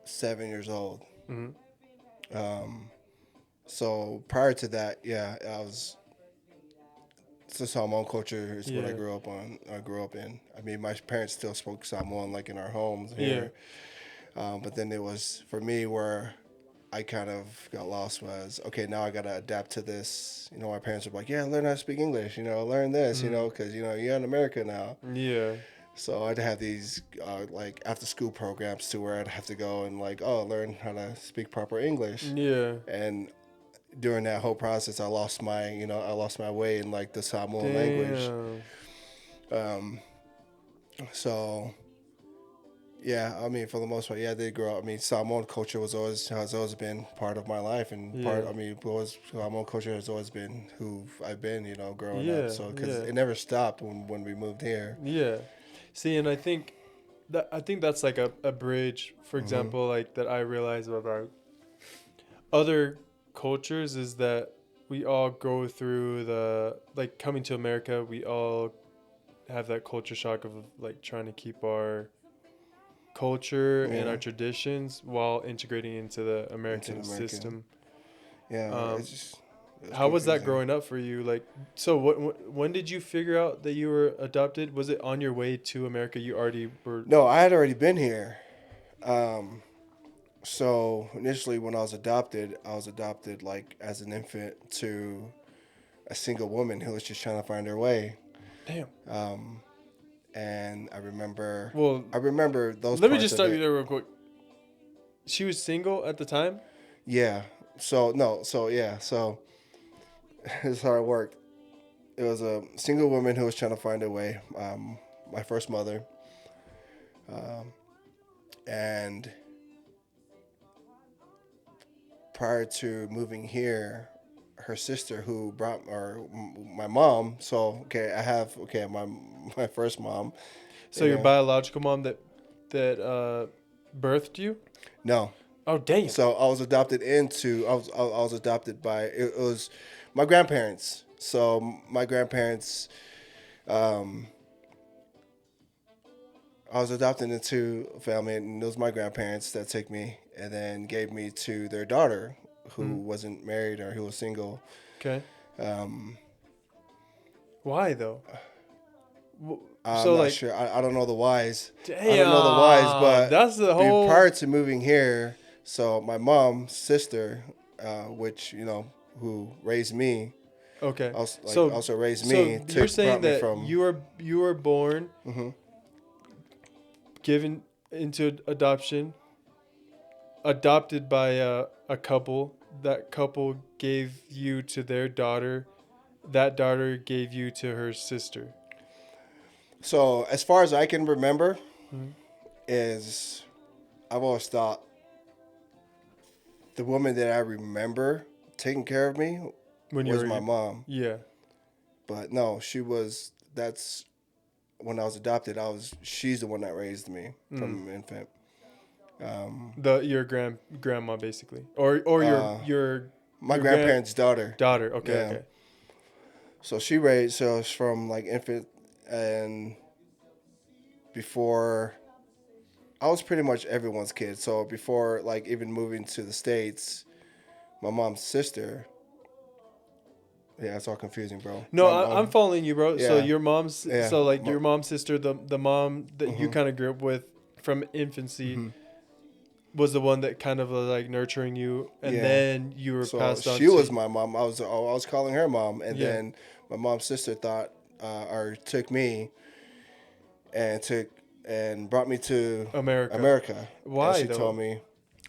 7 years old. Mhm. So prior to that, yeah, I was. So Samoan culture is what I Yeah. grew up on. I grew up in. I mean, my parents still spoke Samoan like in our homes Yeah. here. But then it was for me where I kind of got lost was, okay, now I got to adapt to this. You know, my parents were like, yeah, learn how to speak English, you know, learn this, you know, because, you know, you're in America now. Yeah. So I'd have these like after school programs to where I'd have to go and like, oh, learn how to speak proper English. Yeah. And during that whole process, I lost my way in like the Samoan language. Damn. So yeah, I mean, for the most part, yeah, they grow up. I mean, Samoan culture has always been part of my life, and Yeah. Samoan culture has always been who I've been, you know, growing up. Yeah. So because Yeah. it never stopped when we moved here. Yeah. See, and I think that's like a bridge, for example, like that I realize about other cultures is that we all go through the like coming to America, we all have that culture shock of like trying to keep our culture and our Yeah, traditions while integrating into the into the American American. system. Yeah, Um, it's how was that confusing. growing up for you? Like, so when did you figure out that you were adopted? Was it on your way to America? You already were. No, I had already been here. So initially, when I was adopted like as an infant to a single woman who was just trying to find her way. Damn. And Well, I remember those let me just parts of stop you it. there real quick. She was single at the time. Yeah. So no. So yeah. So this is how it worked. It was a single woman who was trying to find her way. My first mother, and prior to moving here, her sister who brought or my mom. So okay, I have my first mom. So You your know, biological mom that birthed you? no. Oh damn. So I was adopted into. I was adopted by. It was my grandparents. So my grandparents. Um, I was adopted into a family, and it was my grandparents that took me and then gave me to their daughter, who wasn't married or who was single. Okay. Um, Why though? I'm So not like, sure. I don't know the whys. I don't know the whys, damn, but that's the whole. prior to moving here, so my mom's sister, which you know, who raised me, Okay. So also raised so me, you're saying brought me that from. you were born, Hmm. given into adoption, adopted by a couple. That couple gave you to their daughter. That daughter gave you to her sister. So as far as I can remember, Mhm. is I've always thought the woman that I remember taking care of me When you was were, my mom. yeah. But no, she was. That's when I was adopted. She's the one that raised me Mm. from an infant. Your grandma basically, or Uh, my your grand grandparents' daughter. daughter. Okay, Yeah. okay. So she raised. So it's from like infant and before. I was pretty much everyone's kid. So before like even moving to the States, my mom's sister. Yeah, it's all confusing, bro. No, I'm following you, bro. So Yeah, your mom's, yeah. so like your mom's sister, the mom that you Mhm. kind of grew up with from infancy, Mhm. was the one that kind of like nurturing you, and Yeah. then you were So passed on she to. was my mom. I was calling her mom, and Yeah. then my mom's sister thought or took me and brought me to America. America. And Why she though? told me,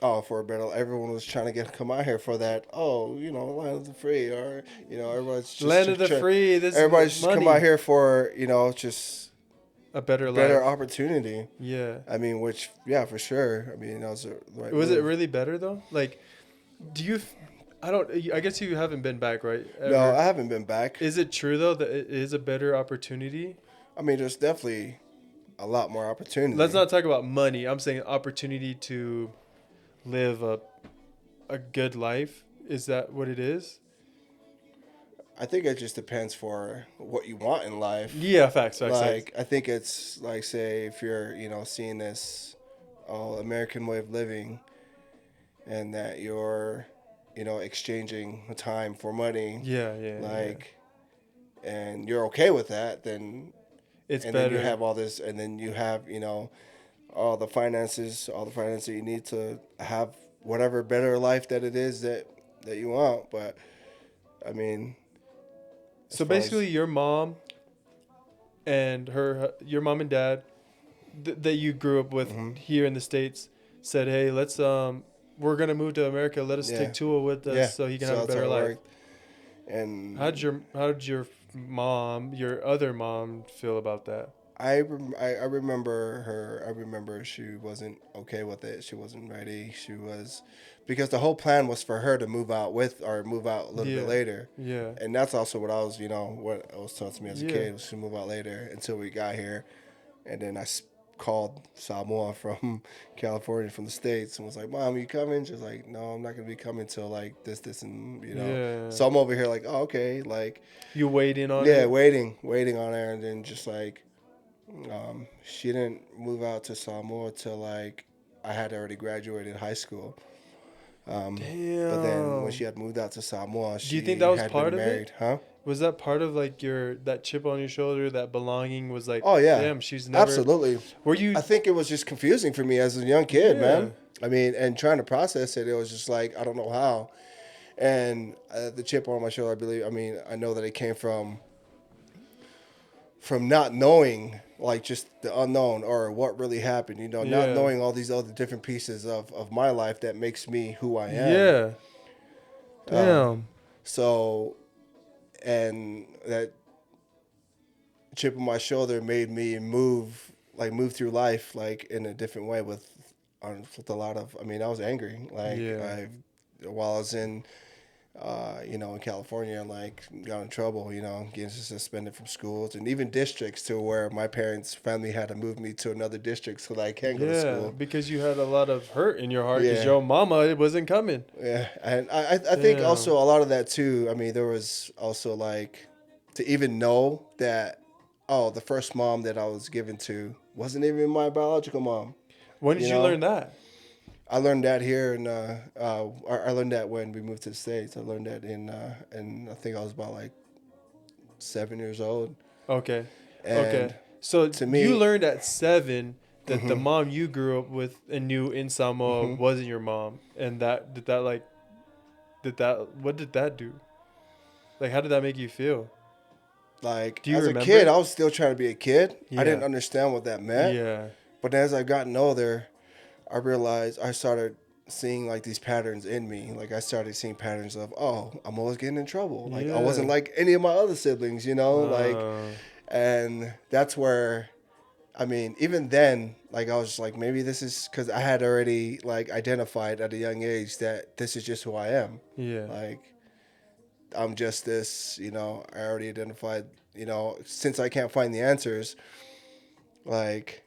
oh, for a better. Everyone was trying to come out here for that. Oh, land of the free, or everybody's Land of the free. This everybody's just come out money. here for just A better better life. opportunity. Yeah. I mean, which yeah, for sure. I mean, that was the right Was move. it really better though? Like, do you? I don't. I guess you haven't been back, right? No, Ever. I haven't been back. Is it true though that it is a better opportunity? I mean, there's definitely a lot more opportunity. Let's not talk about money. I'm saying opportunity to live a good life. Is that what it is? I think it just depends for what you want in life. Yeah, facts. Like, I think it's like, say, if you're, seeing this American way of living and that you're, exchanging time for money. Yeah. Like, and you're okay with that, then It's and better. then you have all this, and then you have, all the finances you need to have whatever better life that it is that you want. But I mean, So basically, your mom and your mom and dad that you grew up with here in the States said, "Hey, let's we're gonna move to America. Let us take Tua with us so he can have a better life." And How did your mom, your other mom, feel about that? I remember her. I remember she wasn't okay with it. She wasn't ready. She was, because the whole plan was for her to move out a little bit later. Yeah. And that's also what I was, what it was taught to me as a Yeah. kid, was to move out later until we got here. And then I called Samoan from California, from the States, and was like, "Mom, are you coming?" She's like, "No, I'm not going to be coming till like this, and Yeah. So I'm over here like, "Oh, okay." Like, You waiting on yeah, it? waiting on her. And then just like, she didn't move out to Samoa till like I had already graduated high school. Damn. But then when she had moved out to Samoa, Do you think that was had part been of married, it? huh? Was that part of like that chip on your shoulder, that belonging was like, Oh yeah, damn, she's never. Absolutely. Were you? I think it was just confusing for me as a young kid, Yeah. man. I mean, and trying to process it, it was just like, I don't know how. And the chip on my shoulder, I know that it came from not knowing, like, just the unknown or what really happened, not knowing all these other different pieces of my life that makes me who I am. Yeah. Damn. So, and that chip on my shoulder made me move through life like in a different way with a lot of. I was angry. Like, while I was in in California, and like got in trouble, getting suspended from schools and even districts, to where my parents' family had to move me to another district so that I can go to school. Because you had a lot of hurt in your heart because Yeah. your mama wasn't coming. Yeah, and I think also a lot of that too. There was also like, to even know that, the first mom that I was given to wasn't even my biological mom. When did you learn that? I learned that here, and I learned that when we moved to the States. I learned that and I think I was about like 7 years old. Okay. And So to me, you learned at 7 that the mom you grew up with and knew in Samoa wasn't your mom, and what did that do? Like, how did that make you feel? Like, Do you as remember? a kid, I was still trying to be a kid. Yeah. I didn't understand what that meant. Yeah. But as I gotten older, I realized I started seeing like these patterns in me. Like, I started seeing patterns of, I'm always getting in trouble. Like, I wasn't like any of my other siblings, like, and that's where, even then, like, I was just like, maybe this is because I had already like identified at a young age that this is just who I am. Yeah. Like, I'm just this, I already identified, since I can't find the answers, like,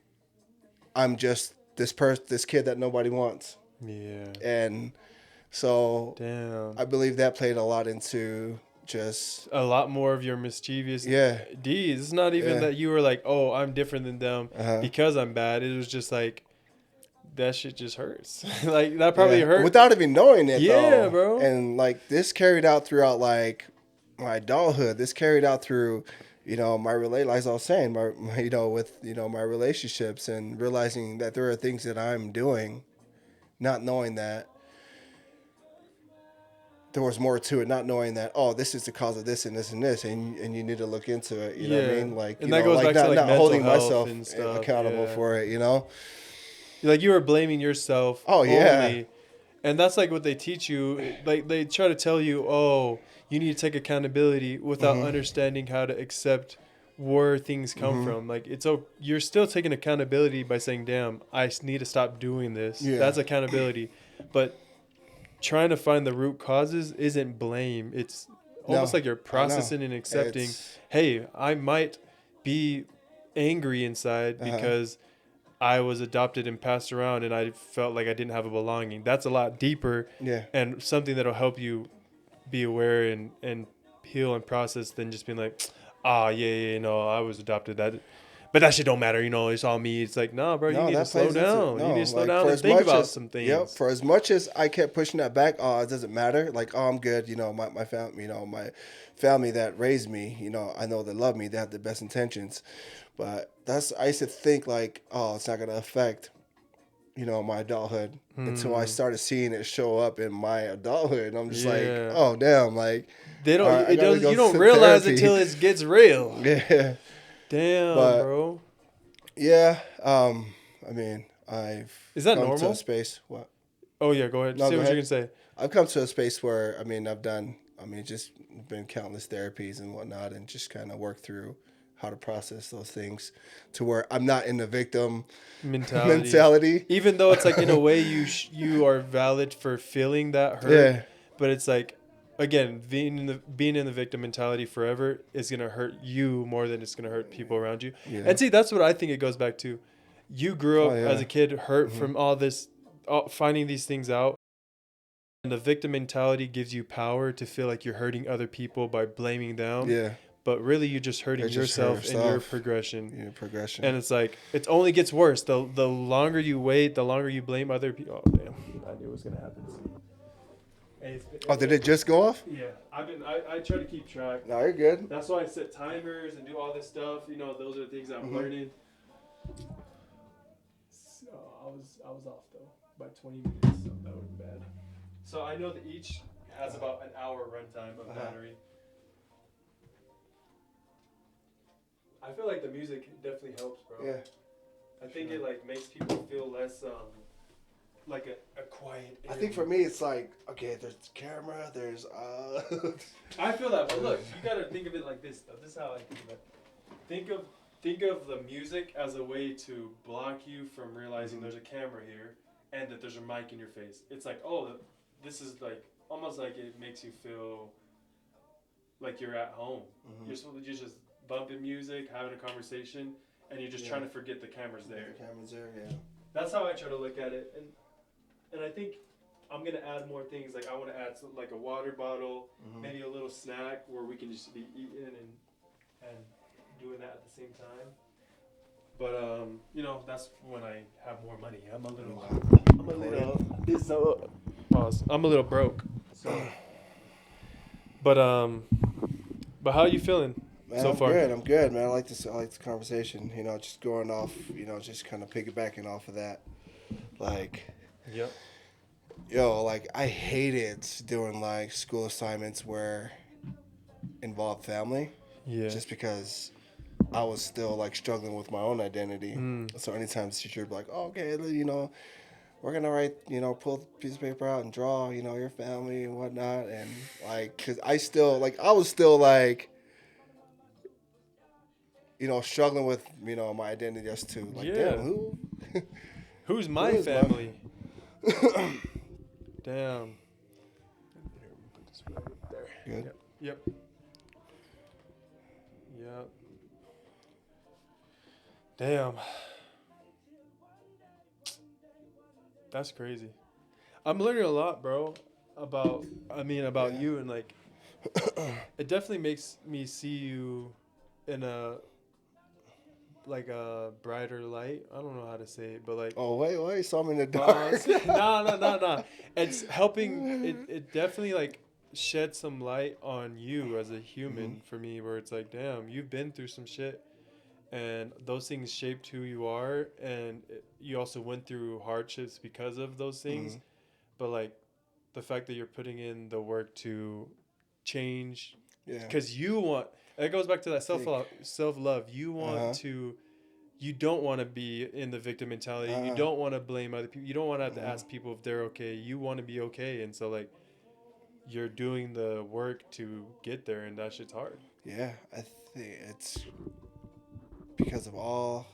I'm just this kid that nobody wants. Yeah. And so Damn. I believe that played a lot into just a lot more of your mischievous deeds. It's not even that you were like, oh, I'm different than them because I'm bad. It was just like, that shit just hurts. Like, that probably hurt. Without even knowing it, yeah, bro. And like, this carried out throughout like my adulthood. This carried out through, my like I was saying, my with my relationships, and realizing that there are things that I'm doing not knowing that there was more to it, not knowing that, oh, this is the cause of this and this and this, and you need to look into it. You know what I mean? Like, and you that know, goes like back to like not mental holding health myself and stuff. accountable Yeah, for it. You know? like you were blaming yourself. Oh yeah. Only, and that's like what they teach you. Like they try to tell you, oh, you need to take accountability without Mhm. understanding how to accept where things come Mhm. from. Like you're still taking accountability by saying, "Damn, need to stop doing this." Yeah. That's accountability, but trying to find the root causes isn't blame. It's almost No, like you're I know. processing and accepting, It's hey, I might be angry inside uh-huh. because I was adopted and passed around and I felt like I didn't have a belonging. That's a lot deeper Yeah. and something that'll help you be aware and heal and process than just being like, ah, yeah, no, I was adopted. But that shit don't matter, it's all me. It's like, nah, bro, you No, need to that slow plays into down. You no. need to slow Like down for and as think much about as some things. for as much as I kept pushing that back, oh, it doesn't matter. Like, oh, I'm good. My family, my family that raised me, I know they love me. They have the best intentions. But I used to think like, oh, it's not gonna affect, my adulthood until I started seeing it show up in my adulthood. And I'm just like, Yeah. oh damn, like, They all don't. right, I It gotta does. go You don't to realize therapy. until it gets real. Yeah. Damn, But bro. yeah, I mean, I've Is that come to a normal? space. What? Oh yeah, go ahead. No, Say go what you're ahead. gonna say. I've come to a space where I've done. Just been countless therapies and whatnot, and just kind of work through how to process those things to where I'm not in the victim Mentality. mentality. Even though it's like in a way you are valid for feeling that hurt, Yeah, but it's like again being in the victim mentality forever is gonna hurt you more than it's gonna hurt people around you. yeah. And see, that's what I think it goes back to. You grew Oh up as yeah. a kid hurt Hmm. from all this, finding these things out. And the victim mentality gives you power to feel like you're hurting other people by blaming them, Yeah. but really you're just hurting It's just her yourself and your stuff. progression. Yeah, progression. And it's like it only gets worse. The longer you wait, the longer you blame other people. Oh damn! I knew it was gonna happen. Oh, did it just go off? Yeah, I try to keep track. No, you're good. That's why I set timers and do all this stuff. Those are the things I'm Mhm. learning. So I was off though by 20 minutes, so that would be bad. So I know that each has about an hour runtime of battery. I feel like the music definitely helps, bro. Yeah. I think it like makes people feel less like a quiet I think for me, it's like, okay, there's camera, there's I feel that, but look, you gotta think of it like this though. This is how I think of it. Think of the music as a way to block you from realizing there's a camera here and that there's a mic in your face. It's like, oh, this is like almost like it makes you feel like you're at home. Mhm. You're just bumping music, having a conversation, and you're just trying to forget the camera's there. The camera's there, yeah. That's how I try to look at it, and I think I'm gonna add more things. Like I want to add like a water bottle, maybe a little snack where we can just be eating and doing that at the same time. But that's when I have more money. I'm a little broke. So, but how are you feeling Man, so far? I'm good, man. I like this. I like this conversation. Just going off. Just kind of piggybacking off of that. Like, Yep. like I hated doing like school assignments where involved family. Yeah. Just because I was still like struggling with my own identity. So anytime the teacher would be like, oh, okay, we're gonna write, pull a piece of paper out and draw, your family and whatnot, and like, cause I was still like, struggling with, my identity as to like, Yeah. damn, who? Who's my Who is family? Damn. Here, put this right up there. Good. Yep. Yep. Damn. That's crazy. I'm learning a lot, bro, about Yeah. you, and like it definitely makes me see you in a brighter light. I don't know how to say it, but like Oh wait, so I'm in the dark. no. It's helping. It definitely like shed some light on you as a human for me, where it's like, damn, you've been through some shit, and those things shaped who you are, and you also went through hardships because of those things. Mm-hmm. But like the fact that you're putting in the work to change, Yeah. because you want, it goes back to that Think. self love. You Uh want huh. to, you don't want to be in the victim mentality. You Uh. don't want to blame other people. You don't want to have to Mm. ask people if they're okay. You want to be okay, and so like you're doing the work to get there, and that shit's hard. Yeah. I think it's because of all,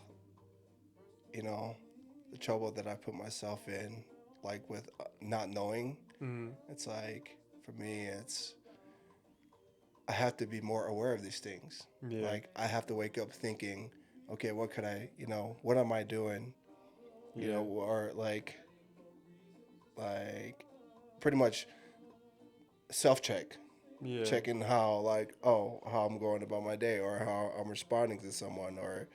you know, the trouble that I put myself in, like with not knowing. Mm-hmm. It's like for me, it's I have to be more aware of these things. Yeah, Like I have to wake up thinking, okay, what could I, what am I doing? yeah, Or like pretty much self check, yeah, checking how like how I'm going about my day or how I'm responding to someone or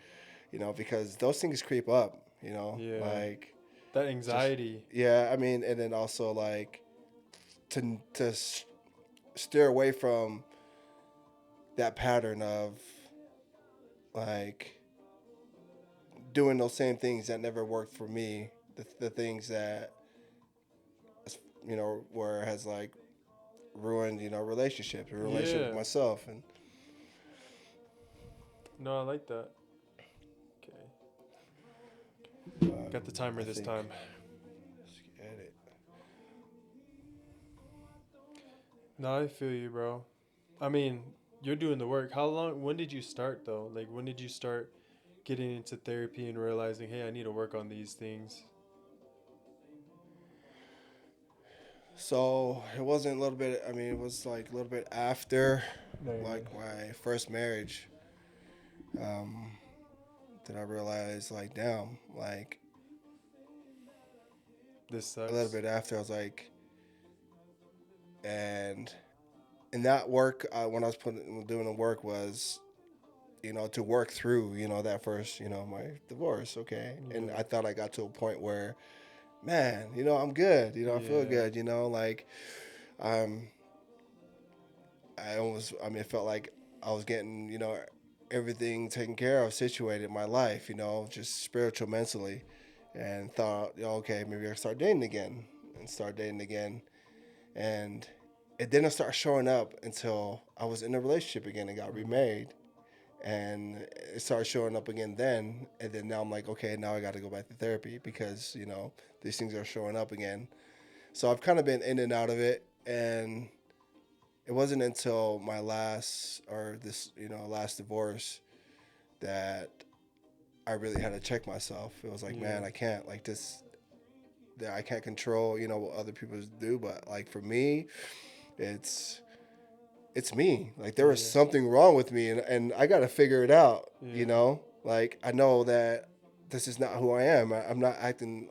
because those things creep up, yeah. like That just anxiety. yeah, I mean, and then also like to steer away from that pattern of like doing those same things that never worked for me, the things that where it has like ruined relationships, a relationship with Yeah. myself, and No, I like that. Okay. Got the timer I this think time. let's get it. No, I feel you, bro. I mean, you're doing the work. How long? When did you start though? Like, when did you start getting into therapy and realizing, hey, I need to work on these things? So it wasn't a little bit. I mean, it was like a little bit after, No, you're good. like my first marriage, um, that I realized, like, damn, like This a little sucks. bit after, I was like, and in that work, when I was doing the work was, to work through, that first, my divorce, okay, and Yeah. I thought I got to a point where, man, I'm good, I feel Yeah. good, like, um, I mean, it felt like I was getting, everything taken care of, situated in my life, just spiritual, mentally, and thought, okay, maybe I start dating again and start dating again. And it didn't start showing up until I was in a relationship again and got Mm-hmm. remarried. And it started showing up again then. And then now I'm like, okay, now I got to go back to therapy because, these things are showing up again. So I've kind of been in and out of it. And it wasn't until my last divorce that I really had to check myself. It was like, Yeah. man, I can't like this. That I can't control, what other people do, but like for me, it's it's me. Like there was Yeah. something wrong with me, and I got to figure it out. Yeah. Like I know that this is not who I am. I'm not acting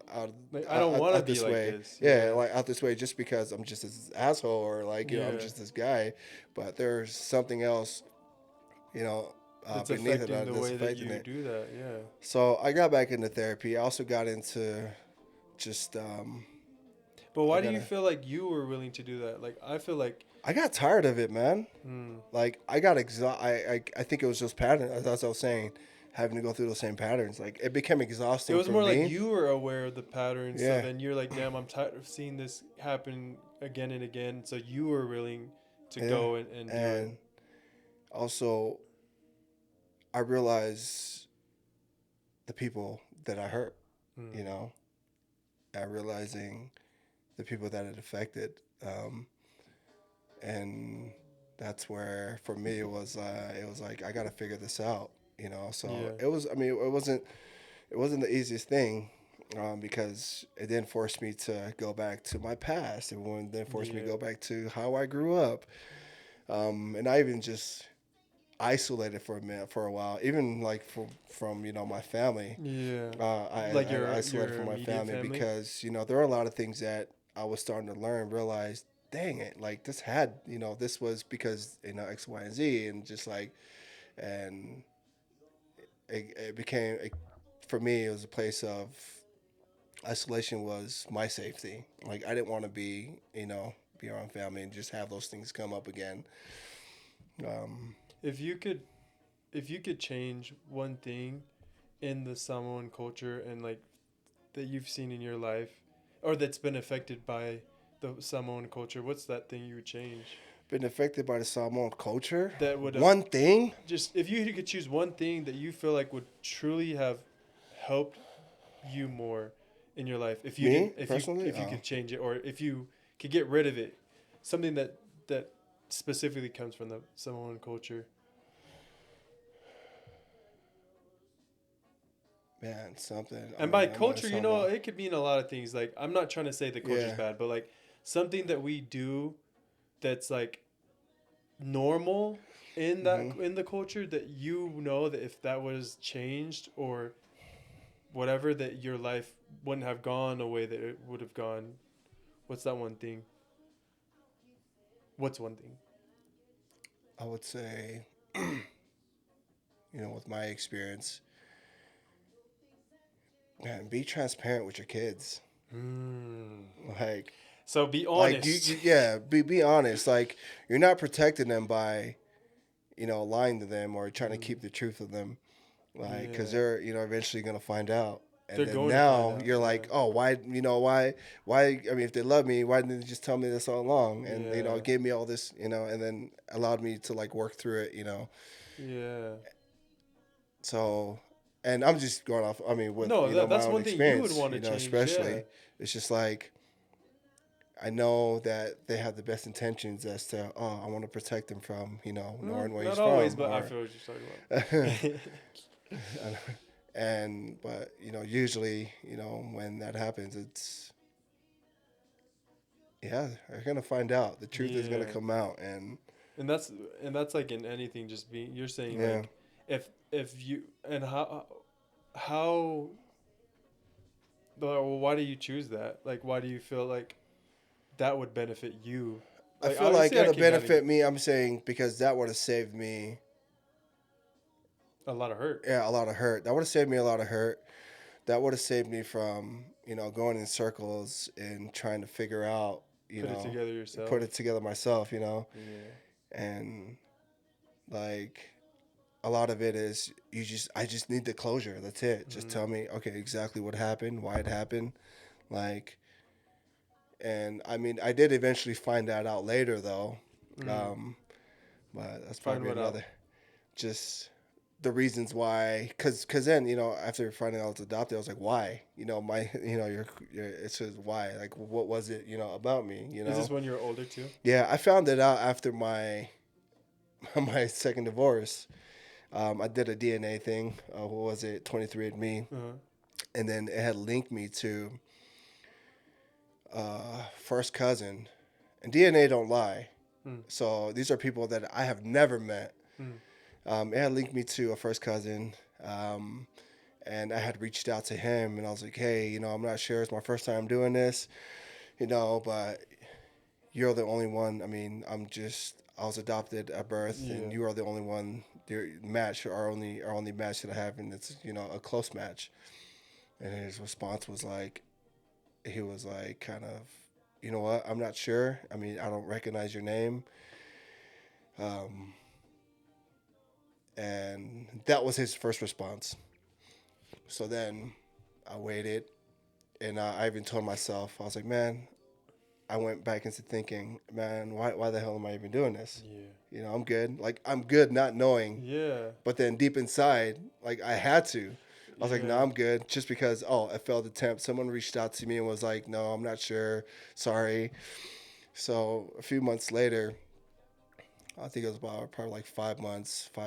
Like, I don't want to out be this like way. this. Yeah, Yeah. like out this way just because I'm just this asshole or like I'm Yeah. just this guy. But there's something else, you know, That's beneath it affecting the that's way that affecting you it. do that. Yeah. So I got back into therapy. I also got into just But I why do you gotta feel like you were willing to do that? Like, I feel like, I got tired of it, man. mm, Like I got I think it was just patterns. That's what I was saying, having to go through those same patterns. Like it became it exhausting was for more like me. you were aware of the pattern. So Yeah, then you're like, damn, I'm tired of seeing this happen again and again. So you were willing to yeah, go and do it. and also I realized the people that I hurt. You Mm, know, and realizing the people that it affected, um, and that's where for me it was like I got to figure this out. So yeah. it was. I mean, it wasn't the easiest thing because it then forced me to go back to my past. It then forced me to Yeah. go back to how I grew up. And I even just isolated for a minute, for a while, even like from my family. Yeah. Like I isolated your from my immediate family family. because there are a lot of things that I was starting to learn, realize, dang it, like this was because X, Y, and Z, and just like, and it became for me it was a place of isolation was my safety. Like I didn't want to be around family and just have those things come up again. Um, If you could, if you could change one thing in the Samoan culture and like that you've seen in your life, or that's been affected by the Samoan culture, what's that thing you would change? Been affected by the Samoan culture. That would have One thing. just if you could choose one thing that you feel like would truly have helped you more in your life if you Me didn't personally. if you could change it, or if you could get rid of it, something that specifically comes from the Samoan culture. Man, something. And by culture, you know, it could mean a lot of things. Like, I'm not trying to say the culture's bad, but like something that we do that's like normal in that in the culture that you know that if that was changed or whatever, that your life wouldn't have gone the way that it would have gone. What's that one thing? What's one thing? I would say, with my experience, man, be transparent with your kids. Like, so be honest. Be honest. Like, you're not protecting them by, lying to them or trying to keep the truth of them. Like, because they're, eventually going to find out. And They're then going now to find out, you're like, oh, why, I mean, if they love me, why didn't they just tell me this all along? And, gave me all this, and then allowed me to like work through it, Yeah. So, and I'm just going off, I mean, with, that's my one own thing experience, you would want to change, especially, it's just like, I know that they have the best intentions as to, oh, I want to protect him from, knowing where he's from. Not always, but I feel what you're talking about. But usually, when that happens, it's, they're gonna find out. The truth is gonna come out, and that's like in anything. Just being, you're saying like, if you and how. Well, why do you choose that? Like, why do you feel like that would benefit you? Like, I feel like it'll benefit me. I'm saying because that would have saved me a lot of hurt. Yeah, a lot of hurt. That would have saved me a lot of hurt. That would have saved me from, going in circles and trying to figure out, put it together yourself. Put it together myself, Yeah. And like a lot of it is I just need the closure. That's it. Just tell me, okay, exactly what happened, why it happened. Like, and I mean, I did eventually find that out later though. But that's probably another, just the reasons why, cause then, after finding out I was adopted, I was like, why? It says why, like, what was it, about me, Is this when you were older too? Yeah, I found it out after my second divorce. I did a DNA thing. What was it? 23andMe. And then it had linked me to first cousin. And DNA don't lie. So these are people that I have never met. It had linked me to a first cousin. And I had reached out to him and I was like, hey, I'm not sure. It's my first time doing this, but you're the only one. I mean, I was adopted at birth and you are the only one, your match, our only match that I have. And it's, a close match. And his response was like, he was like, kind of, you know what? I'm not sure. I mean, I don't recognize your name. And that was his first response. So then I waited, and I even told myself, I was like, man, I went back into thinking, man, why the hell am I even doing this? Yeah. I'm good. Like, I'm good not knowing. Yeah. But then deep inside, like, I had to. I was like, no, I'm good. Just because, I failed the attempt. Someone reached out to me and was like, no, I'm not sure. Sorry. So a few months later, I think it was about probably like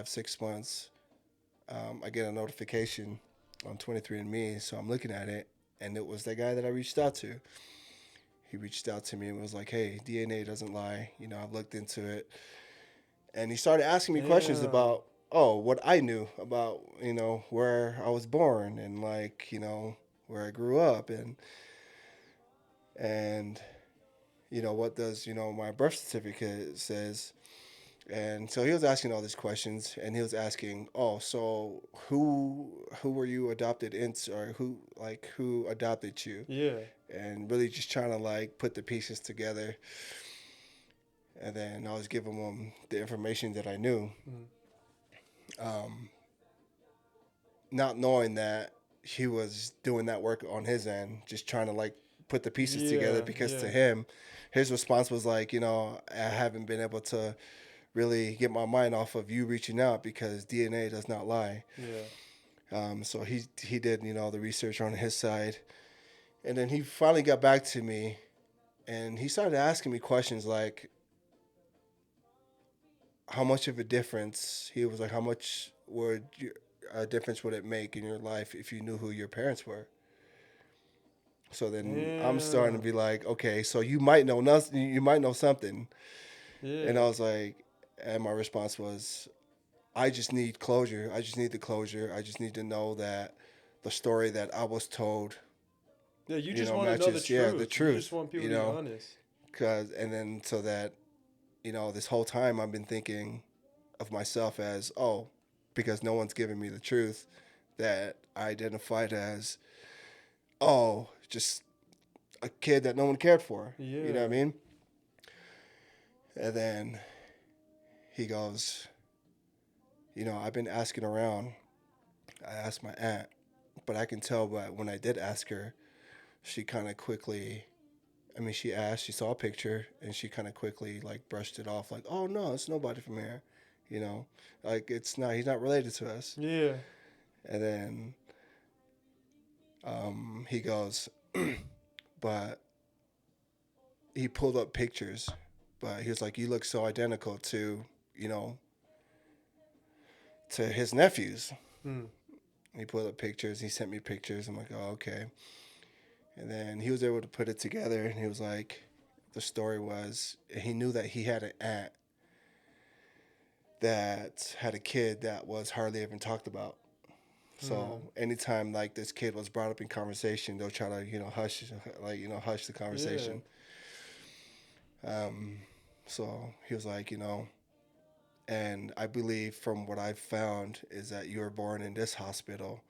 6 months, I get a notification on 23andMe. So I'm looking at it, and it was the guy that I reached out to. He reached out to me and was like, hey, DNA doesn't lie. I've looked into it. And he started asking me questions about, what I knew about, where I was born and like, where I grew up and what does, my birth certificate says. And so he was asking all these questions, and he was asking, so who were you adopted into, or who adopted you? Yeah. And really just trying to like put the pieces together. And then I was giving him the information that I knew. um, not knowing that he was doing that work on his end, just trying to like put the pieces together. Yeah, Because to yeah, him, his response was like, I haven't been able to really get my mind off of you reaching out because DNA does not lie. yeah. So he did the research on his side, and then he finally got back to me, and he started asking me questions like, how much of a difference? He was like, how much a difference would it make in your life if you knew who your parents were? So then I'm starting to Damn. be like, okay, so you might know nothing, you might know something, and Yeah. I was like, and my response was, I just need closure. I just need the closure. I just need to know that the story that I was told, Yeah, you just want to know the matches, yeah, the truth. You just truth, want people to be honest. cause, and then so that, this whole time I've been thinking of myself as, oh, because no one's giving me the truth, that I identified as, oh, just a kid that no one cared for. You know what I Yeah. mean? And then he goes, I've been asking around. I asked my aunt, but I can tell that when I did ask her, she kind of quickly, I mean, she saw a picture, and she kind of quickly like brushed it off, like, oh no, it's nobody from here, you know, like he's not related to us. Yeah. And then he goes, but he pulled up pictures, but he was like, you look so identical to, you know, to his nephews. Hmm. He pulled up pictures. He sent me pictures. I'm like, oh, okay. And then he was able to put it together. And he was like, the story was, he knew that he had an aunt that had a kid that was hardly even talked about. So Hmm. anytime like this kid was brought up in conversation, they'll try to hush the Yeah. conversation. Um, so he was like, and I believe from what I've found is that you were born in this hospital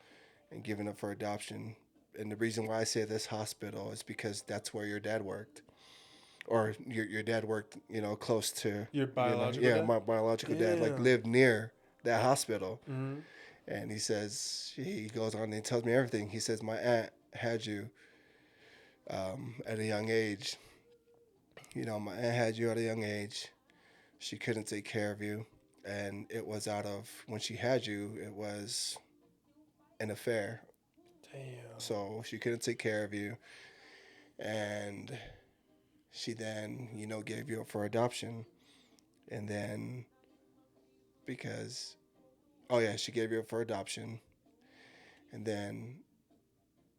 and given up for adoption. And the reason why I say this hospital is because that's where your dad worked, or your dad worked, close to, Your biological yeah, dad? my biological dad like Damn. lived near that hospital. Hmm. And he goes on and tells me everything. He says, my aunt had you at a young age. My aunt had you at a young age. She couldn't take care of you. And it was out of, when she had you, it was an affair. Damn. So she couldn't take care of you. And she then, gave you up for adoption. And then, because, oh yeah, she gave you up for adoption. And then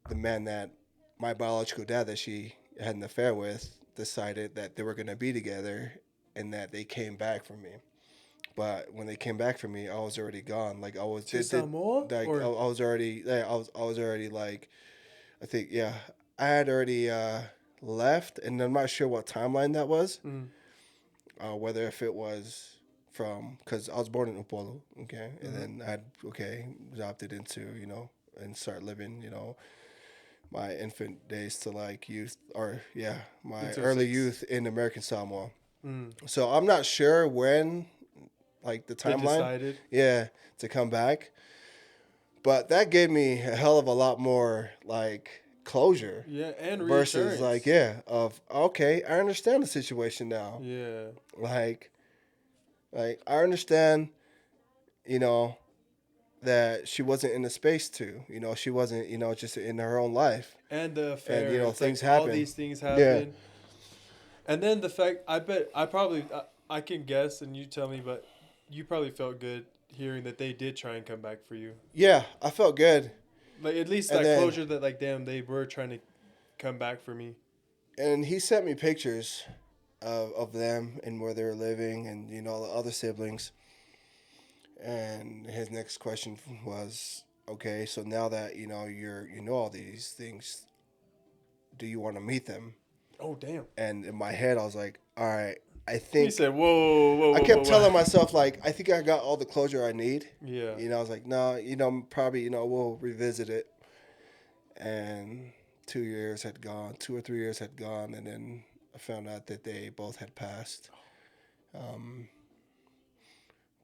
the man that my biological dad that she had an affair with decided that they were going to be together and that they came back for me. But when they came back for me, I was already gone. Like I was To Samoa? like I Or was already yeah, I was already like, I think, yeah, I had already left, and I'm not sure what timeline that was. mm, Whether if it was from, because I was born in Upolu, okay, and mm-hmm. then I had, adopted into, and start living, my infant days to like youth, or yeah, my Until early six. youth in American Samoa. Mm. So I'm not sure when, like the They timeline, decided. yeah, to come back. But that gave me a hell of a lot more like closure Yeah, and versus like, reassurance. yeah, of okay, I understand the situation now. Yeah. Like I understand, you know, that she wasn't in the space to, she wasn't, just in her own life. And the And affair. It's like things all happen. these things Yeah. happen. And then the fact, I bet, I can guess and you tell me, but you probably felt good hearing that they did try and come back for you. Yeah, I felt good. Like, at least And that then closure that, like, damn, they were trying to come back for me. and he sent me pictures of them and where they were living, and the other siblings. And his next question was, okay, so now that you know all these things, do you want to meet them? Oh, damn. And in my head, I was like, all right, I You think said, whoa, whoa, I whoa, kept whoa, whoa. telling myself like, I think I got all the closure I need. Yeah. I was like, no, probably, we'll revisit it. And 2 years had gone, 2 or 3 years had gone, and then I found out that they both had passed. Um,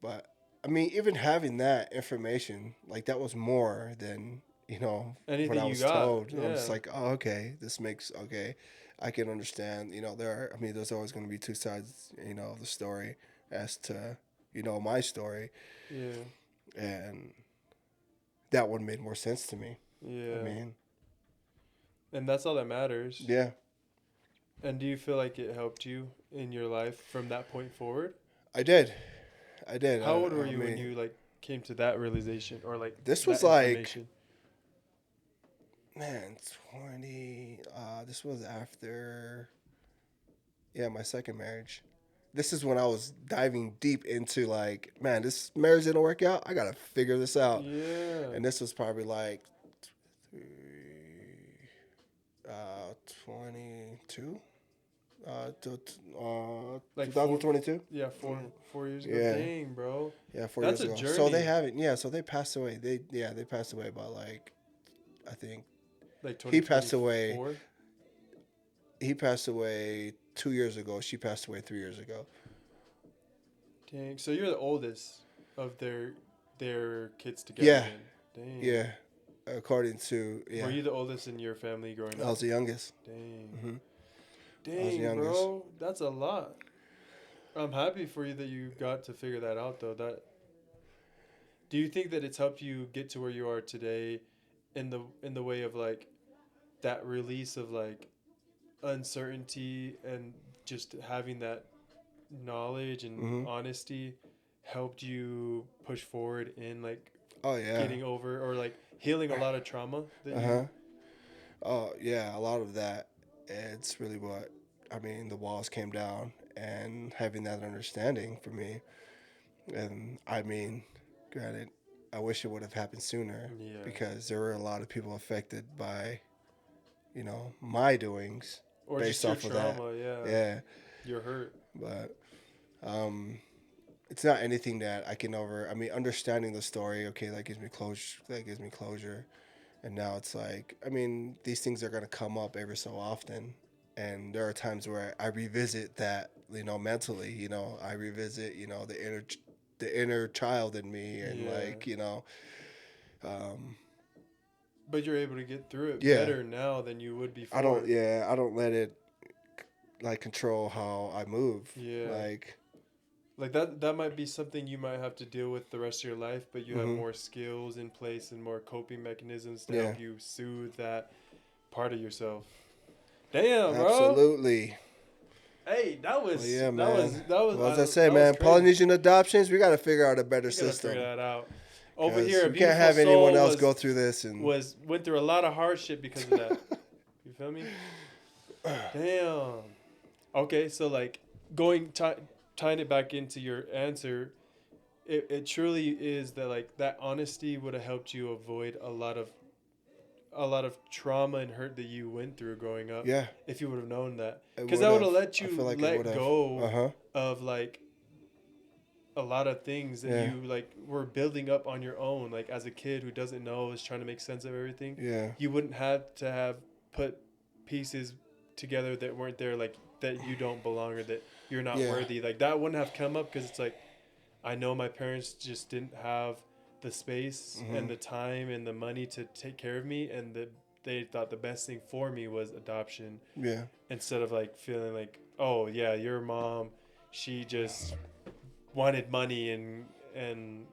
but I mean, even having that information, like that was more than, you know, what Anything I you was got. told. I'm just Yeah. like, oh, okay, this makes, okay, I can understand. You know, I mean, there's always going to be two sides, you know, of the story as to, you know, my story. Yeah. And that one made more sense to me. I Yeah. mean, And that's all that matters. yeah, And do you feel like it helped you in your life from that point forward? I did. I did. How old were I you when mean, you like came to that realization or like this was that like, information? man, 20, this was after, yeah, my second marriage. This is when I was diving deep into like, man, this marriage didn't work out. I gotta figure this out. Yeah. And this was probably like uh, 22, Like 2022. yeah, 4 years ago. Yeah, Dang, bro. yeah, 4 years That's a ago. So they journey. haven't. Yeah, so they passed away. They passed away about like, I think Like he passed away. 2024. He passed away 2 years ago. She passed away 3 years ago. Dang. So you're the oldest of their kids together. Yeah, Then. Dang. yeah. According to, yeah, Were you the oldest in your family growing I up? was the youngest. Dang. Hmm. I was the Dang, youngest. bro. That's a lot. I'm happy for you that you got to figure that out though. That do you think that it's helped you get to where you are today in the way of like that release of like uncertainty and just having that knowledge and Hmm. honesty helped you push forward in like Oh yeah. getting over or like healing a lot of trauma that Uh you huh. Oh yeah. A lot of that. It's really what I mean. The walls came down, and having that understanding for me. And I mean, granted, I wish it would have happened sooner yeah because there were a lot of people affected by, you know, my doings or just based your off of that. trauma, yeah, Yeah. you're hurt. But um, it's not anything that I can over. I mean, understanding the story, okay, that gives me closure. That gives me closure. And now it's like, I mean, these things are gonna come up every so often, and there are times where I revisit that, you know, mentally. You know, I revisit, you know, the inner child in me, and Yeah, like, you know, um, but you're able to get through it yeah, better now than you would before. I don't let it like control how I move. Yeah, Like, that might be something you might have to deal with the rest of your life, but you have hmm, more skills in place and more coping mechanisms to yeah, help you soothe that part of yourself. Damn, bro. absolutely. Hey, that Well, was yeah, that was man. that was Well, as I say, that was man, crazy. Polynesian adoptions, we got to figure out a better We gotta figure system that out. Over because here, a we can't beautiful have anyone soul else go through this and. went through a lot of hardship because of that. You feel me? Damn. Okay, so like tying it back into your answer, it truly is that like that honesty would have helped you avoid a lot of trauma and hurt that you went through growing up Yeah, if you would have known that, it because would that would have have. let I you feel like it would let have. go Uh huh. of like a lot of things that Yeah. you like were building up on your own, like as a kid who doesn't know, is trying to make sense of everything. Yeah. You wouldn't have to have put pieces together that weren't there, like that you don't belong or that you're not Yeah. worthy, like that wouldn't have come up because it's like I know my parents just didn't have the space and Mhm. the time and the money to take care of me, and they thought the best thing for me was adoption, Yeah. instead of like feeling like, oh yeah, your mom, she just wanted money and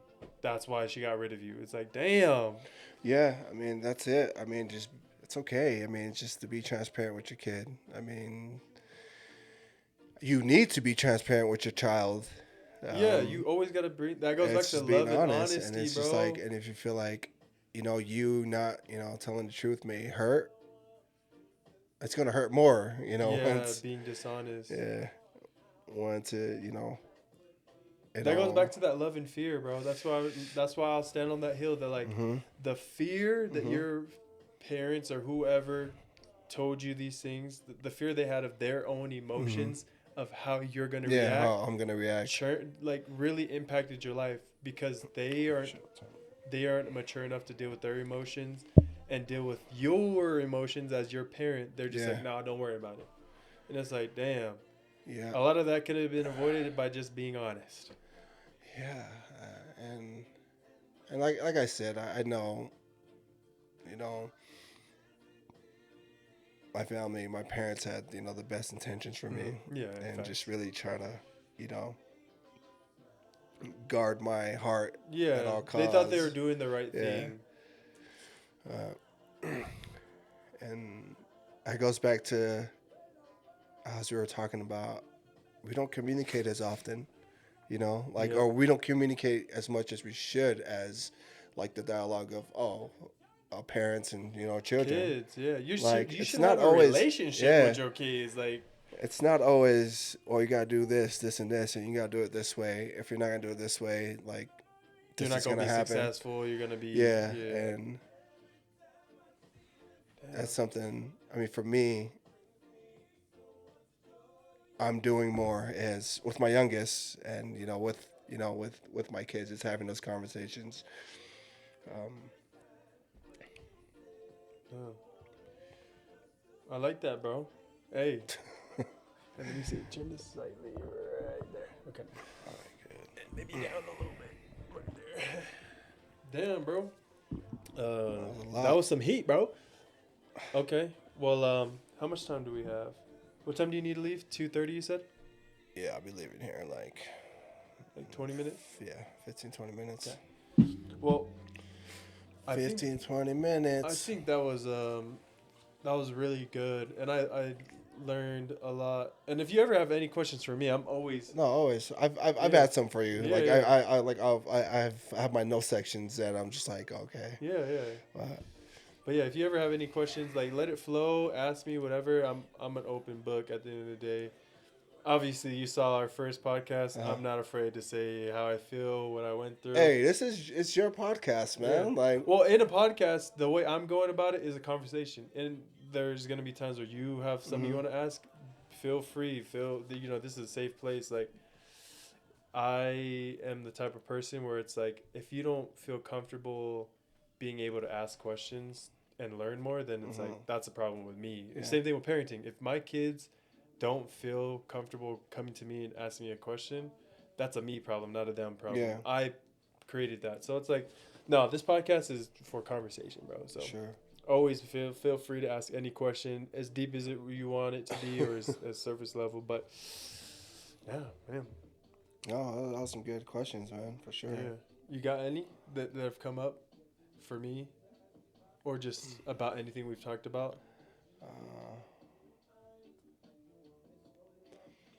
that's why she got rid of you. It's like, damn. Yeah. I mean, that's it. I mean, just it's okay. I mean, just to be transparent with your kid. I mean, you need to be transparent with your child. Yeah, you always gotta bring that goes back It's to just being love and honest, and honesty, it's just like, bro. and if you feel like, you know, you not, you know, telling the truth may hurt, it's gonna hurt more. You know, Yeah, once, being dishonest. yeah, once it, you know, it That goes all. back to that love and fear, bro. That's why I'll stand on that hill that like Mhm. the fear that Mhm. your parents or whoever told you these things, the fear they had of their own Mhm. emotions of how you're gonna Yeah, how react, I'm gonna react. like really impacted your life because they aren't mature enough to deal with their emotions and deal with your emotions as your parent. They're just Yeah. like, nah, don't worry about it. And it's like, damn, Yeah. a lot of that could have been avoided by just being honest. Yeah, and like I said, I know, you know, my family, my parents had, you know, the best intentions for me, Yeah, and facts. just really try to, you know, guard my heart at Yeah, all they thought they were costs. doing the right Yeah. thing. And it goes back to as we were talking about, we don't communicate as often, you know, like, Yep. or we don't communicate as much as we should as, like, the dialogue of, parents and, you know, children. Kids, yeah. You should Like, you it's should not have a always, relationship yeah, with your kids. Like, it's not always, oh, you gotta do this, this, and this, and you gotta do it this way. If you're not gonna do it this way, like, you're this not is gonna gonna be happen. successful. You're gonna be Yeah, yeah. and Damn. that's something. I mean, for me, I'm doing more as with my youngest, and with my kids, is having those conversations. Yeah. I like that, bro. Hey, and let me see. Turn this slightly right there. Okay. All right, good. And maybe down a little bit. Right there. Damn, bro. was a lot. That was some heat, bro. Okay. Well, how much time do we have? What time do you need to leave? 2:30, you said? Yeah, I'll be leaving here in like 20 minutes? 15, 20 minutes. Okay. Well, I 15, think 20 I minutes. think that was really good, and I learned a lot. And if you ever have any questions for me, I'm always No, always. I've Yeah. had some for you. Yeah, Like yeah. I have my note sections that I'm just like, okay. yeah. Uh, But yeah, if you ever have any questions, like let it flow, ask me whatever. I'm an open book at the end of the day. Obviously, you saw our first podcast. Uh-huh. I'm not afraid to say how I feel, what I went through. Hey, it's your podcast, man. Yeah. Like, Well, in a podcast, the way I'm going about it is a conversation, and there's gonna be times where you have something you want to ask. Feel free. This is a safe place. Like, I am the type of person where it's like, if you don't feel comfortable being able to ask questions and learn more, then it's like that's a problem with me. Yeah. Same thing with parenting. If my kids don't feel comfortable coming to me and asking me a question, that's a me problem, not a them problem. Yeah. I created that. So it's like, no, this podcast is for conversation, bro. So sure. always feel free to ask any question, as deep as you want it to be, or as surface level. But yeah, man. No, that was some good questions, man, for sure. Yeah. You got any that have come up for me, or just about anything we've talked about?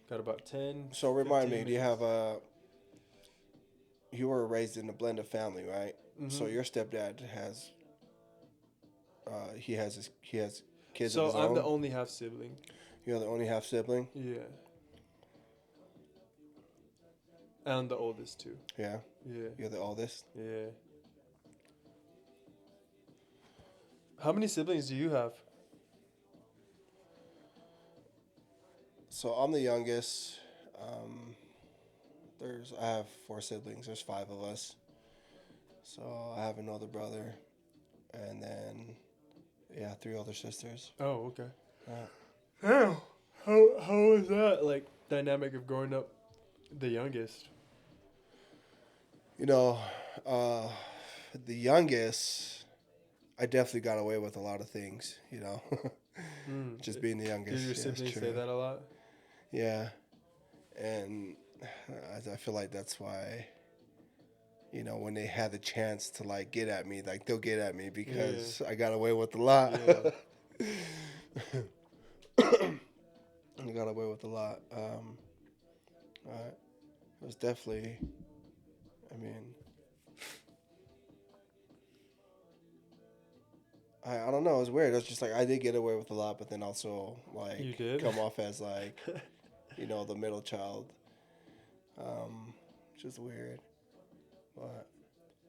Got about 10. So remind 15 me, do you minutes. have you were raised in a blended family, right? Mhm. So your stepdad has he has kids So of his I'm own. the only half sibling. You're the only half sibling. Yeah. And the oldest too. Yeah, Yeah. you're the oldest. Yeah. How many siblings do you have? So I'm the youngest. I have 4 siblings. There's 5 of us. So I have another brother, and then 3 older sisters. Oh, okay. Uh, Damn. How was that like dynamic of growing up the youngest? You know, the youngest, I definitely got away with a lot of things. You know, just being the youngest. Did your Yeah, it's siblings true. say that a lot? Yeah, and I feel like that's why, when they had the chance to like get at me, like they'll get at me because I got away with a lot. Yeah. I got away with a lot. It was definitely, I mean, I don't know. It was weird. It was just like I did get away with a lot, but then also like You did? come off as like, the middle child, which is weird. But